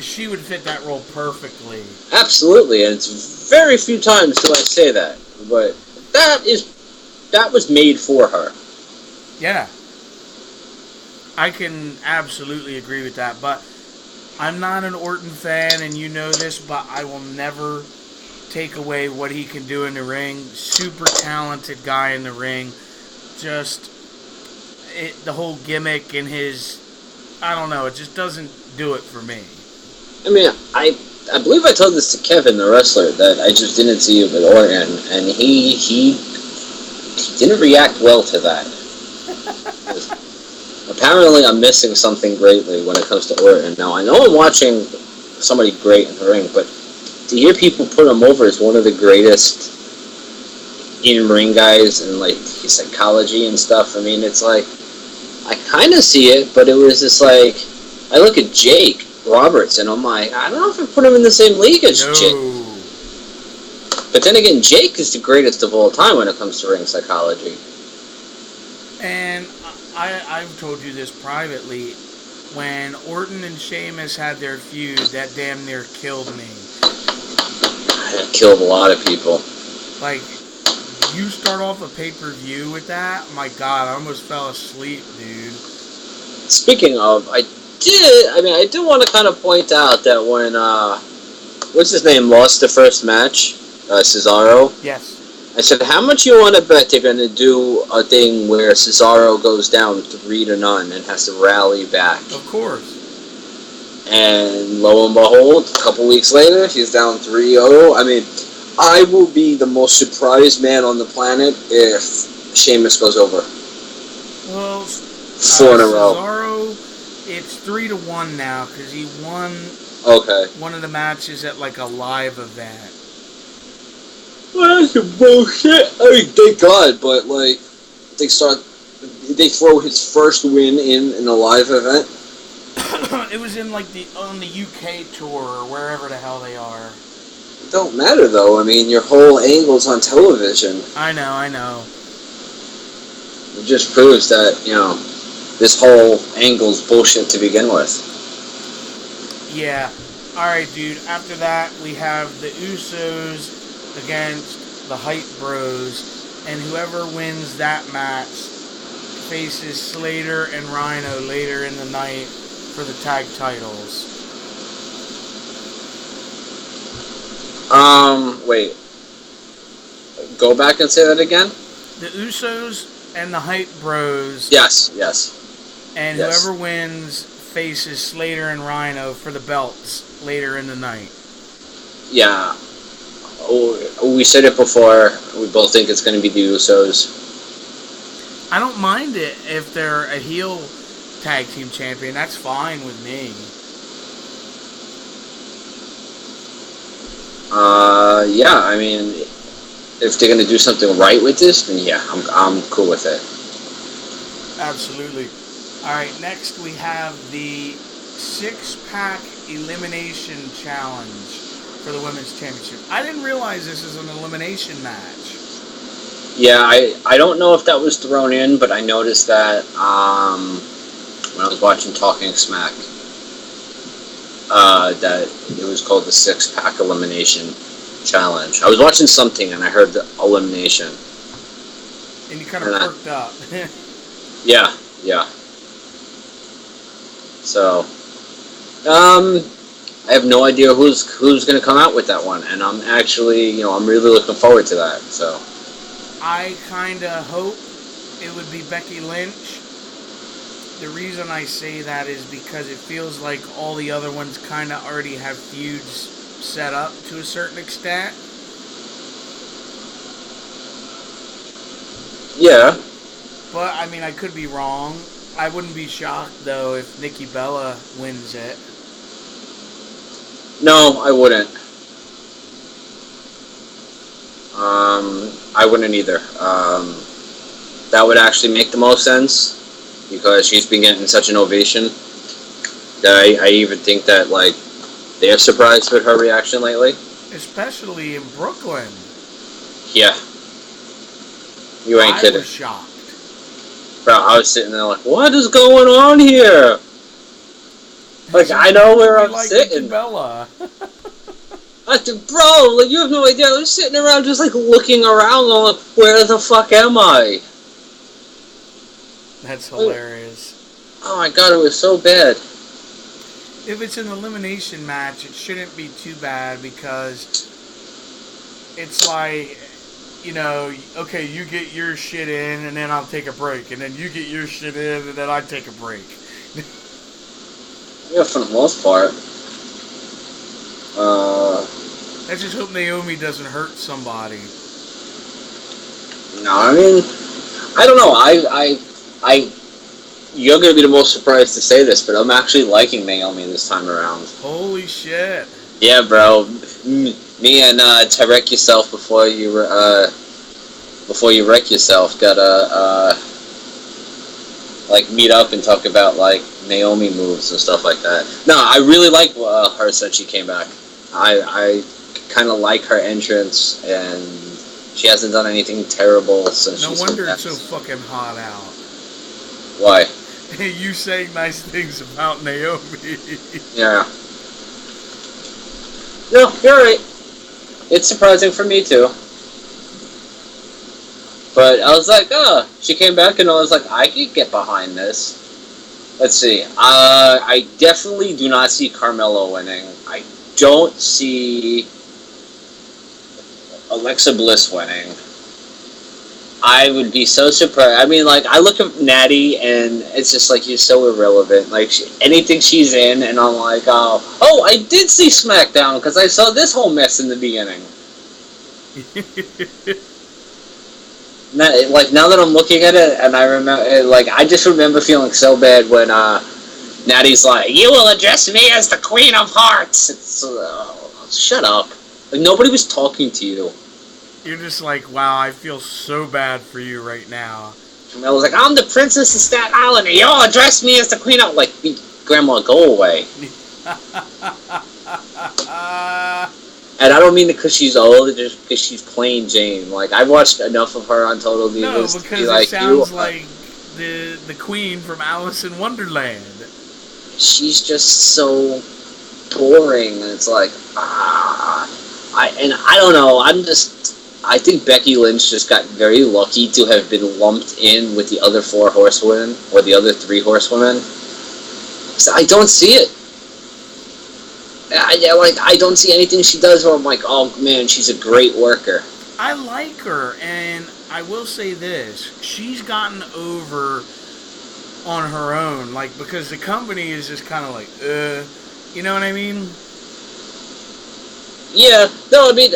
She would fit that role perfectly. Absolutely, and it's very few times do I say that, but that was made for her. Yeah. I can absolutely agree with that, but I'm not an Orton fan, and you know this, but I will never take away what he can do in the ring. Super talented guy in the ring. Just the whole gimmick and his, I don't know, it just doesn't do it for me. I mean, I believe I told this to Kevin, the wrestler, that I just didn't see it with Orton, and he didn't react well to that. Apparently, I'm missing something greatly when it comes to Orton. Now, I know I'm watching somebody great in the ring, but to hear people put him over as one of the greatest in-ring guys and his psychology and stuff, I mean, it's I kind of see it, but it was just I look at Jake Roberts and I'm I don't know if I put him in the same league as Jake. But then again, Jake is the greatest of all time when it comes to ring psychology. And I've told you this privately. When Orton and Sheamus had their feud, that damn near killed me. It killed a lot of people. You start off a pay-per-view with that? My God, I almost fell asleep, dude. Speaking of, I did want to kind of point out that when, what's his name, lost the first match, Cesaro? Yes. I said, how much you want to bet they're going to do a thing where Cesaro goes down 3-0 and has to rally back? Of course. And lo and behold, a couple weeks later, he's down 3-0. I mean, I will be the most surprised man on the planet if Sheamus goes over. Well, 4 in a row. Cesaro, it's 3-1 now because he won one of the matches at a live event. Well, that's some bullshit. I mean, thank God, but they throw his first win in a live event. It was in on the UK tour or wherever the hell they are. It don't matter though. I mean, your whole angle's on television. I know. It just proves that this whole angle's bullshit to begin with. Yeah. All right, dude. After that, we have the Usos against the Hype Bros, and whoever wins that match faces Slater and Rhino later in the night for the tag titles. Wait. Go back and say that again? The Usos and the Hype Bros. Yes. And whoever wins faces Slater and Rhino for the belts later in the night. Yeah. Oh, we said it before. We both think it's going to be the Usos. I don't mind it if they're a heel tag team champion. That's fine with me. Yeah, I mean, if they're gonna do something right with this, then yeah, I'm cool with it. Absolutely. All right, next we have the 6-pack elimination challenge for the women's championship. I didn't realize this is an elimination match. Yeah, I don't know if that was thrown in, but I noticed that when I was watching Talking Smack, that it was called the 6-pack elimination challenge. I was watching something and I heard the elimination. And you kind of perked up. Yeah. So, I have no idea who's going to come out with that one, and I'm actually, I'm really looking forward to that. So, I kind of hope it would be Becky Lynch. The reason I say that is because it feels like all the other ones kind of already have feuds set up to a certain extent. Yeah. But, I mean, I could be wrong. I wouldn't be shocked, though, if Nikki Bella wins it. No, I wouldn't. I wouldn't either. That would actually make the most sense, because she's been getting such an ovation that I even think that, like, they're surprised with her reaction lately. Especially in Brooklyn. Yeah. You ain't kidding. I was shocked. Bro, I was sitting there like, what is going on here? Like, I know where I'm sitting. Bella. I said, bro, like, you have no idea. I was sitting around just, like, looking around, like, where the fuck am I? That's hilarious. Oh my god, it was so bad. If it's an elimination match, it shouldn't be too bad, because it's like, okay, you get your shit in, and then I'll take a break, and then you get your shit in, and then I take a break. Yeah, for the most part. I just hope Naomi doesn't hurt somebody. No, I mean, I don't know. You're gonna be the most surprised to say this, but I'm actually liking Naomi this time around. Holy shit! Yeah, bro. Me and Tarek yourself before you wreck yourself gotta like meet up and talk about like Naomi moves and stuff like that. No, I really like her since she came back. I kind of like her entrance, and she hasn't done anything terrible since she's come back. No wonder it's so fucking hot out. Why? You saying nice things about Naomi. Yeah. No, you're right. It's surprising for me too. But I was like, she came back and I was like, I could get behind this. Let's see. I definitely do not see Carmella winning. I don't see Alexa Bliss winning. I would be so surprised. I mean, like, I look at Natty and it's just like, you're so irrelevant. Like, anything she's in, and I'm like, oh, I did see SmackDown because I saw this whole mess in the beginning. Now that I'm looking at it, and I remember, like, I just remember feeling so bad when Natty's like, you will address me as the Queen of Hearts. It's, shut up. Like, nobody was talking to you. You're just like, wow, I feel so bad for you right now. And I was like, I'm the Princess of Staten Island, and y'all address me as the Queen of... Like, Grandma, go away. And I don't mean it because she's old, just because she's plain Jane. Like, I've watched enough of her on Total Divas. No, because to be like, it sounds like the Queen from Alice in Wonderland. She's just so boring, and it's like, I don't know. I'm just I think Becky Lynch just got very lucky to have been lumped in with the other 4 horsewomen, or the other 3 horsewomen. So I don't see it. I don't see anything she does where I'm like, oh man, she's a great worker. I like her, and I will say this. She's gotten over on her own, like, because the company is just kind of like, you know what I mean? Yeah, no, I mean,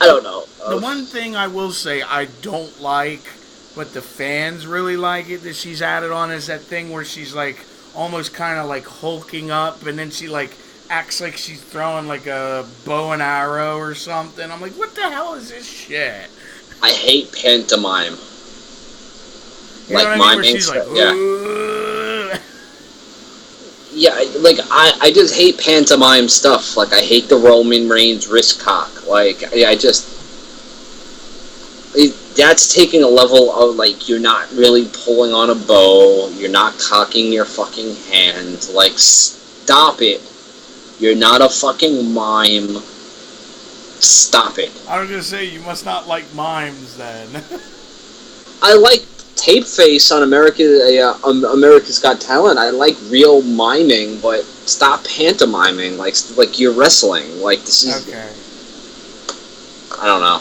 I don't know. The one thing I will say I don't like, but the fans really like it, that she's added on, is that thing where she's, like, almost kind of, like, hulking up, and then she, like, acts like she's throwing, like, a bow and arrow or something. I'm like, what the hell is this shit? I hate pantomime. You know what I mean? Where she's like, yeah. Yeah, like, I just hate pantomime stuff. Like, I hate the Roman Reigns wrist cock. Like, that's taking a level of, like, you're not really pulling on a bow. You're not cocking your fucking hand. Like, stop it. You're not a fucking mime. Stop it. I was gonna say, you must not like mimes, then. I like Tapeface on America's Got Talent. I like real miming, but stop pantomiming. Like you're wrestling. Like, this is... Okay. I don't know.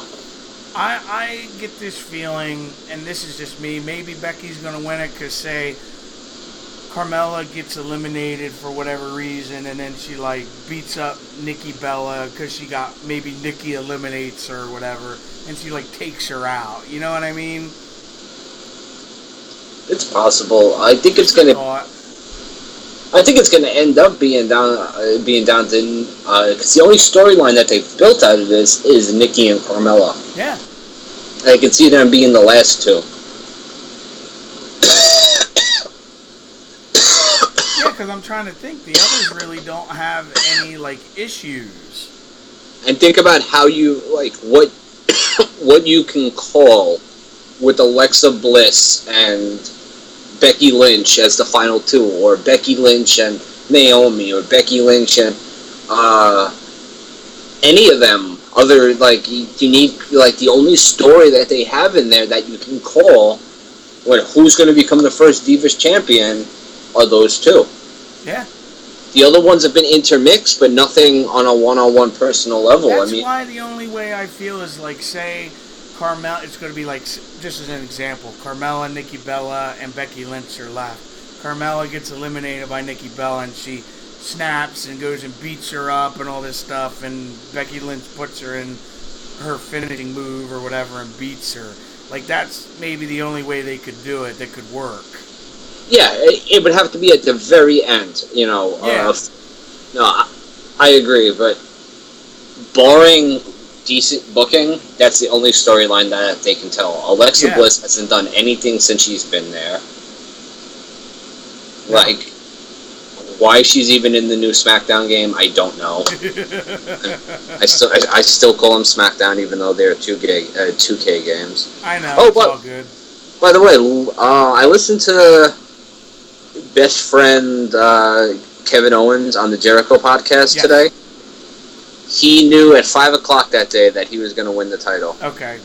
I get this feeling, and this is just me, maybe Becky's going to win it because, say, Carmella gets eliminated for whatever reason, and then she, like, beats up Nikki Bella because maybe Nikki eliminates her or whatever, and she, like, takes her out. You know what I mean? It's possible. I think it's going to end up being down to, because the only storyline that they've built out of this is Nikki and Carmella. Yeah. I can see them being the last 2. Yeah, because I'm trying to think. The others really don't have any, like, issues. And think about how you, like, what you can call with Alexa Bliss and Becky Lynch as the final 2, or Becky Lynch and Naomi, or Becky Lynch and any of them. Other, like, you need, like, the only story that they have in there that you can call when who's going to become the first Divas champion are those 2. Yeah. The other ones have been intermixed, but nothing on a one-on-one personal level. That's why the only way I feel is, like, say, Carmella, it's going to be like, just as an example, Carmella, Nikki Bella, and Becky Lynch are left. Carmella gets eliminated by Nikki Bella, and she snaps and goes and beats her up and all this stuff, and Becky Lynch puts her in her finishing move or whatever and beats her. Like, that's maybe the only way they could do it that could work. Yeah, it would have to be at the very end, you know. Yeah. No, I agree, but barring decent booking, that's the only storyline that they can tell. Alexa Bliss hasn't done anything since she's been there. Like, why she's even in the new SmackDown game, I don't know. I still call them SmackDown, even though they're 2K games. I know. Oh, it's all good. By the way, I listened to best friend Kevin Owens on the Jericho podcast today. He knew at 5 o'clock that day that he was going to win the title. Okay.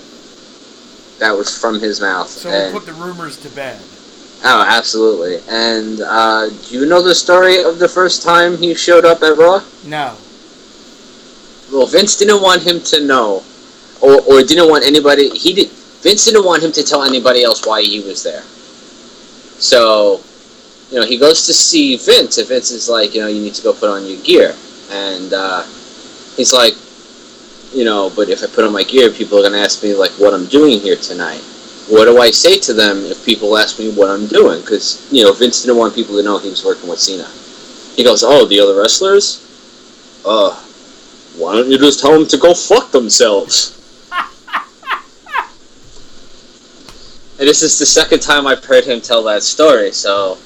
That was from his mouth. So we'll put the rumors to bed. Oh, absolutely. And do you know the story of the first time he showed up at Raw? No. Well, Vince didn't want him to know, or didn't want anybody. Vince didn't want him to tell anybody else why he was there. So, you know, he goes to see Vince, and Vince is like, you know, you need to go put on your gear. And he's like, you know, but if I put on my gear, people are going to ask me, like, what I'm doing here tonight. What do I say to them if people ask me what I'm doing? Because, you know, Vince didn't want people to know he was working with Cena. He goes, oh, the other wrestlers? Why don't you just tell them to go fuck themselves? And this is the second time I've heard him tell that story, so...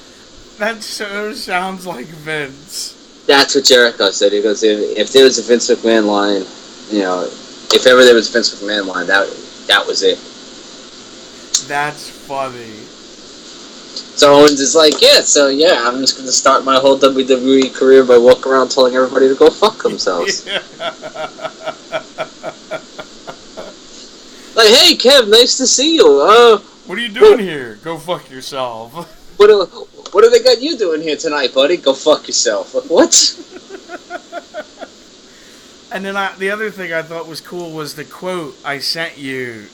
That so sounds like Vince. That's what Jericho said. He goes, if there was a Vince McMahon line, you know, if ever there was a Vince McMahon line, that was it. That's funny. So Owens is like, I'm just going to start my whole WWE career by walking around telling everybody to go fuck themselves. Like, hey, Kev, nice to see you. What are you doing here? Go fuck yourself. What have they got you doing here tonight, buddy? Go fuck yourself. Like, what? And then the other thing I thought was cool was the quote I sent you.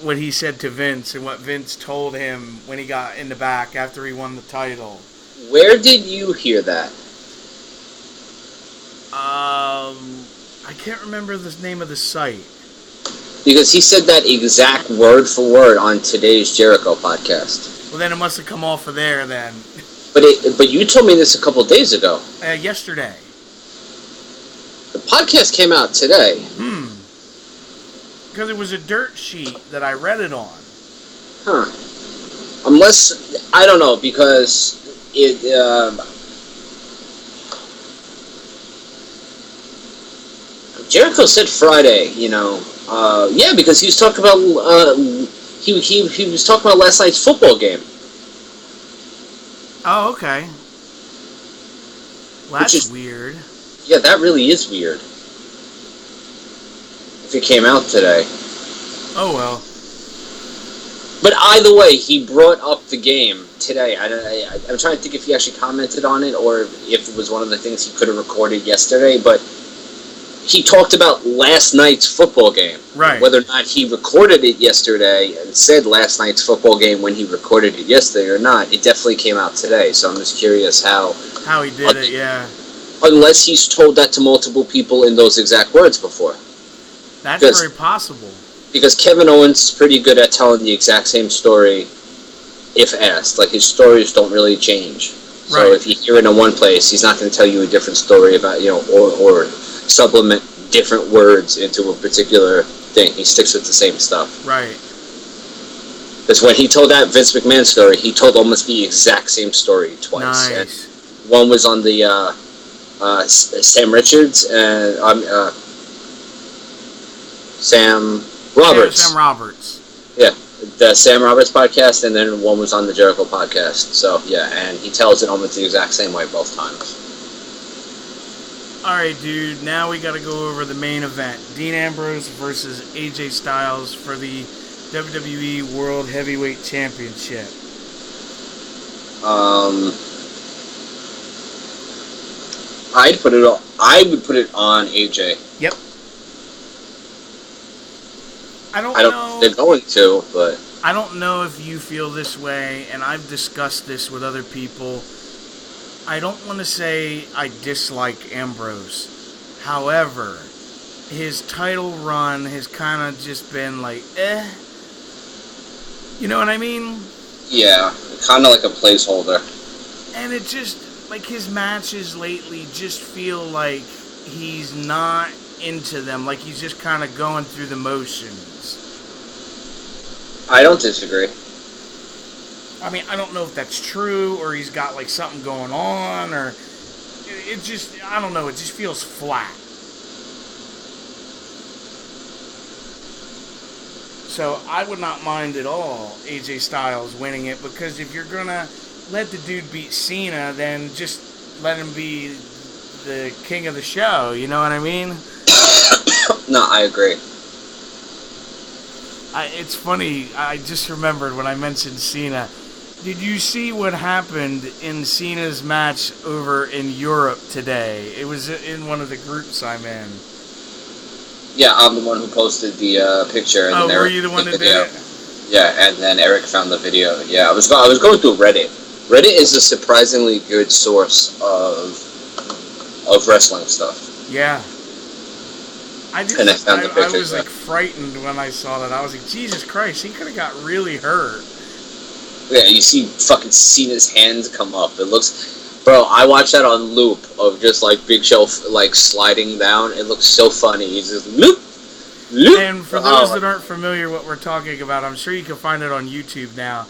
What he said to Vince and what Vince told him when he got in the back after he won the title. Where did you hear that? I can't remember the name of the site. Because he said that exact word for word on today's Jericho podcast. Well, then it must have come off of there then. But you told me this a couple days ago. Yesterday. The podcast came out today. Because it was a dirt sheet that I read it on. Huh. Unless, I don't know, because it, Jericho said Friday, you know. Yeah, because he was talking about, he was talking about last night's football game. Oh, okay. Well, that's weird. Yeah, that really is weird. If it came out today. Oh, well. But either way, he brought up the game today. I'm trying to think if he actually commented on it or if it was one of the things he could have recorded yesterday, but he talked about last night's football game. Right. Whether or not he recorded it yesterday and said last night's football game when he recorded it yesterday or not, it definitely came out today. So I'm just curious how he did it, yeah. Unless he's told that to multiple people in those exact words before. That's very possible. Because Kevin Owens is pretty good at telling the exact same story if asked. Like, his stories don't really change. So if you hear it in one place, he's not going to tell you a different story about, you know, or supplement different words into a particular thing. He sticks with the same stuff. Right. Because when he told that Vince McMahon story, he told almost the exact same story twice. Nice. And one was on the Sam Richards and Sam Roberts. Yeah, Sam Roberts. Yeah, the Sam Roberts podcast, and then one was on the Jericho podcast. So, yeah, and he tells it almost the exact same way both times. Alright, dude, now we gotta go over the main event. Dean Ambrose versus AJ Styles for the WWE World Heavyweight Championship. I would put it on AJ. Yep. I don't know. They're going to, but I don't know if you feel this way, and I've discussed this with other people. I don't want to say I dislike Ambrose. However, his title run has kind of just been like, eh. You know what I mean? Yeah, kind of like a placeholder. And it just, like, his matches lately just feel like he's not into them. Like, he's just kind of going through the motions. I don't disagree. I mean, I don't know if that's true, or he's got, like, something going on, or it just, I don't know, it just feels flat. So, I would not mind at all AJ Styles winning it, because if you're gonna let the dude beat Cena, then just let him be the king of the show, you know what I mean? No, I agree. It's funny, I just remembered when I mentioned Cena. Did you see what happened in Cena's match over in Europe today? It was in one of the groups I'm in. Yeah, I'm the one who posted the picture. And were you the one that did it? Yeah, and then Eric found the video. Yeah, I was going through Reddit. Reddit is a surprisingly good source of wrestling stuff. Yeah. I was like frightened when I saw that. I was like, Jesus Christ, he could have got really hurt. Yeah, you see fucking Cena's hands come up. It looks... Bro, I watched that on loop of just, like, Big Show, like, sliding down. It looks so funny. He's just loop, loop. And for those that aren't familiar what we're talking about, I'm sure you can find it on YouTube now.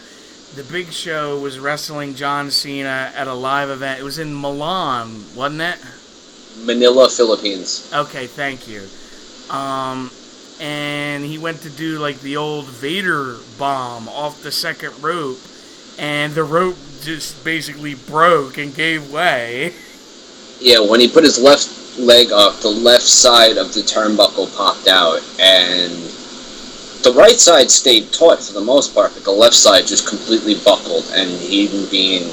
The Big Show was wrestling John Cena at a live event. It was in Milan, wasn't it? Manila, Philippines. Okay, thank you. And he went to do, like, the old Vader bomb off the second rope, and the rope just basically broke and gave way. Yeah, when he put his left leg up, the left side of the turnbuckle popped out, and the right side stayed taut for the most part, but the left side just completely buckled. And even being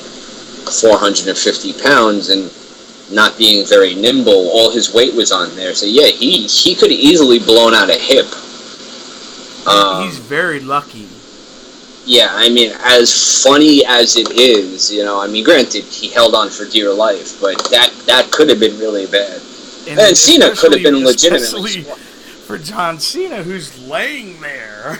450 pounds and not being very nimble, all his weight was on there. So yeah, he could have easily blown out a hip. He's very lucky. Yeah, I mean, as funny as it is, you know, I mean, granted, he held on for dear life, but that could have been really bad. And Cena could have been legitimately... for John Cena, who's laying there.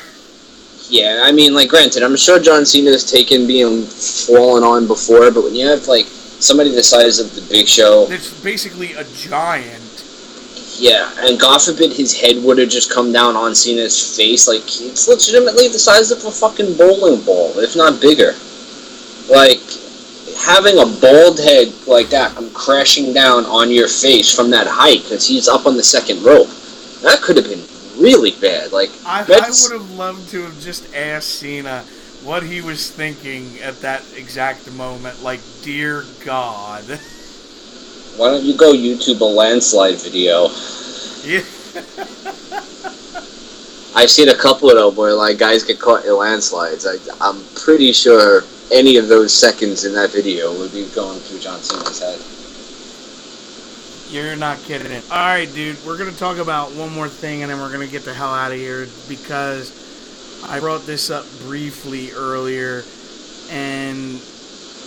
Yeah, I mean, like, granted, I'm sure John Cena's taken being fallen on before, but when you have, like, somebody the size of the Big Show... It's basically a giant. Yeah, and God forbid his head would have just come down on Cena's face. Like, it's legitimately the size of a fucking bowling ball, if not bigger. Like, having a bald head like that come crashing down on your face from that height, because he's up on the second rope, that could have been really bad. Like, I would have loved to have just asked Cena what he was thinking at that exact moment. Like, dear God. Why don't you go YouTube a landslide video? Yeah. I've seen a couple of them where, like, guys get caught in landslides. I'm pretty sure any of those seconds in that video would be going through John Cena's head. You're not kidding it. Alright, dude, we're going to talk about one more thing and then we're going to get the hell out of here, because I brought this up briefly earlier and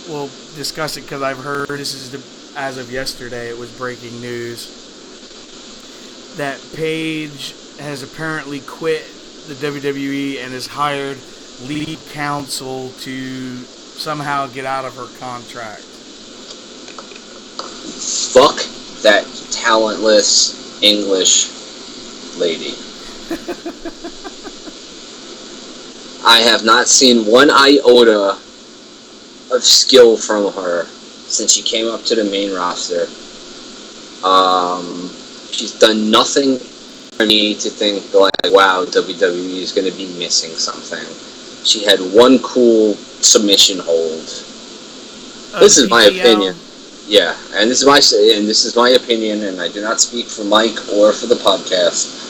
we'll discuss it because I've heard this is as of yesterday, it was breaking news that Paige has apparently quit the WWE and has hired lead counsel to somehow get out of her contract. Fuck that talentless English lady. I have not seen one iota of skill from her since she came up to the main roster. She's done nothing for me to think like, wow, WWE is going to be missing something. She had one cool submission hold. This is my opinion. Yeah, and this is my opinion, and I do not speak for Mike or for the podcast.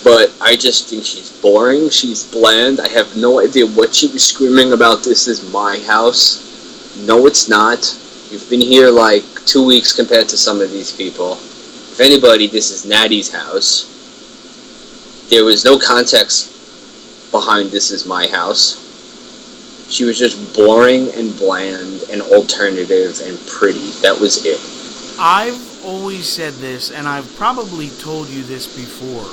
But I just think she's boring. She's bland. I have no idea what she was screaming about. This is my house. No, it's not. You've been here like 2 weeks compared to some of these people. If anybody, this is Natty's house. There was no context behind this is my house. She was just boring and bland and alternative and pretty. That was it. I've always said this, and I've probably told you this before.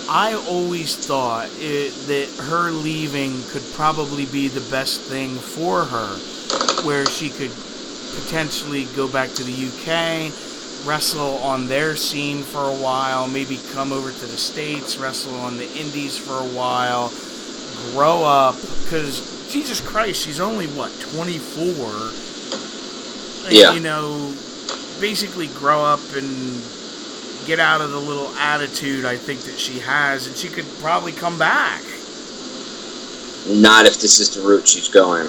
I always thought that her leaving could probably be the best thing for her, where she could potentially go back to the UK, wrestle on their scene for a while, maybe come over to the States, wrestle on the Indies for a while, grow up, because Jesus Christ, she's only, 24? Yeah. You know, basically grow up and get out of the little attitude I think that she has, and she could probably come back. Not if this is the route she's going.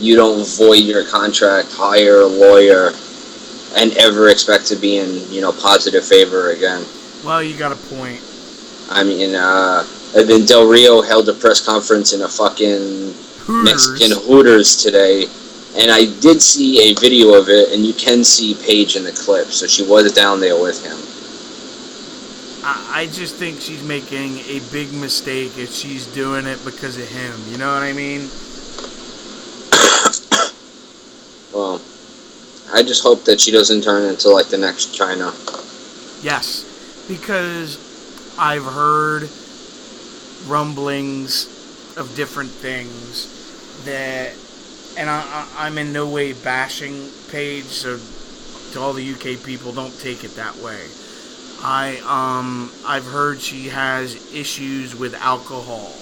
You don't void your contract, hire a lawyer, and ever expect to be in, positive favor again. Well, you got a point. I mean, then Del Rio held a press conference in a fucking Hooters. Mexican Hooters today, and I did see a video of it, and you can see Paige in the clip, so she was down there with him. I just think she's making a big mistake if she's doing it because of him. You know what I mean? Well, I just hope that she doesn't turn into, like, the next China. Yes, because I've heard rumblings of different things that, and I'm in no way bashing Paige, so to all the UK people, don't take it that way. I've heard she has issues with alcohol.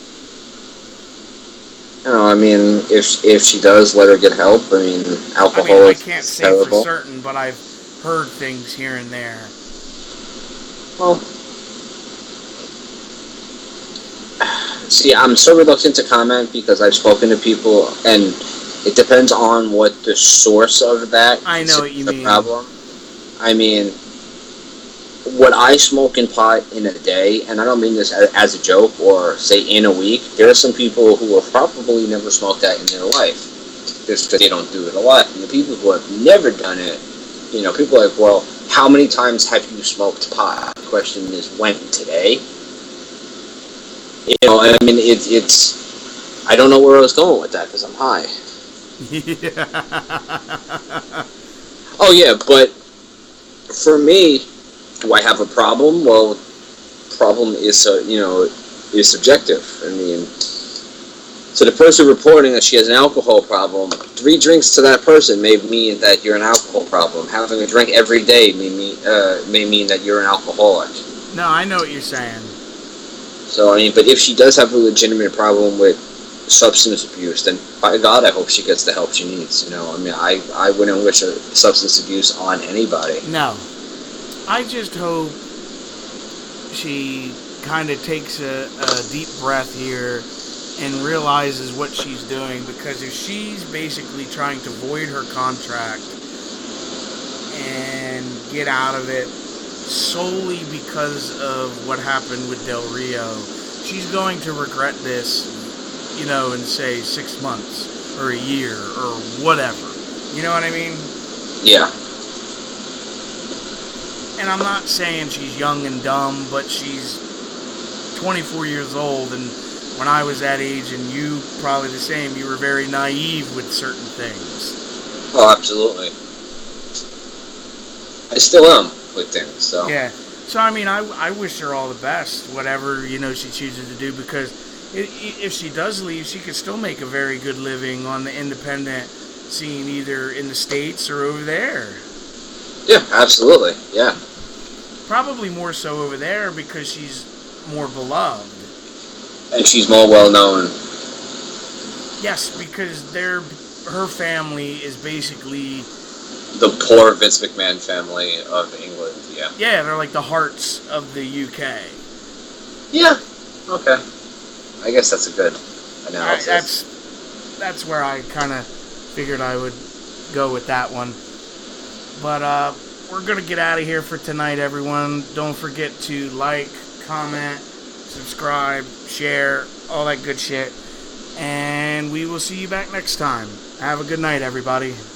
I mean, if she does, let her get help. I mean, alcohol I can't is say terrible. for certain, but I've heard things here and there. Well, see, I'm so reluctant to comment because I've spoken to people, and it depends on what the source of that. I know what you mean. Problem. I mean, what I smoke in pot in a day, and I don't mean this as a joke or say in a week, there are some people who have probably never smoked that in their life just because they don't do it a lot. And the people who have never done it, people are like, well, how many times have you smoked pot? The question is, when? Today? I mean, it's I don't know where I was going with that because I'm high. Yeah. Oh, yeah, but for me, do I have a problem? Well, problem is is subjective. I mean, so the person reporting that she has an alcohol problem, 3 drinks to that person may mean that you're an alcohol problem. Having a drink every day may mean that you're an alcoholic. No, I know what you're saying. So I mean, but if she does have a legitimate problem with substance abuse, then by God, I hope she gets the help she needs. I mean, I wouldn't wish a substance abuse on anybody. No. I just hope she kind of takes a deep breath here and realizes what she's doing, because if she's basically trying to void her contract and get out of it solely because of what happened with Del Rio, she's going to regret this, in say 6 months or a year or whatever. You know what I mean? Yeah. And I'm not saying she's young and dumb, but she's 24 years old, and when I was that age, and you probably the same, you were very naive with certain things. Oh, absolutely. I still am with things, so. Yeah. So, I mean, I wish her all the best, whatever, she chooses to do, because if she does leave, she could still make a very good living on the independent scene, either in the States or over there. Yeah, absolutely, yeah. Probably more so over there because she's more beloved. And she's more well-known. Yes, because her family is basically... the poor Vince McMahon family of England, yeah. Yeah, they're like the Hearts of the UK. Yeah, okay. I guess that's a good analysis. That's where I kind of figured I would go with that one. But we're going to get out of here for tonight, everyone. Don't forget to like, comment, subscribe, share, all that good shit. And we will see you back next time. Have a good night, everybody.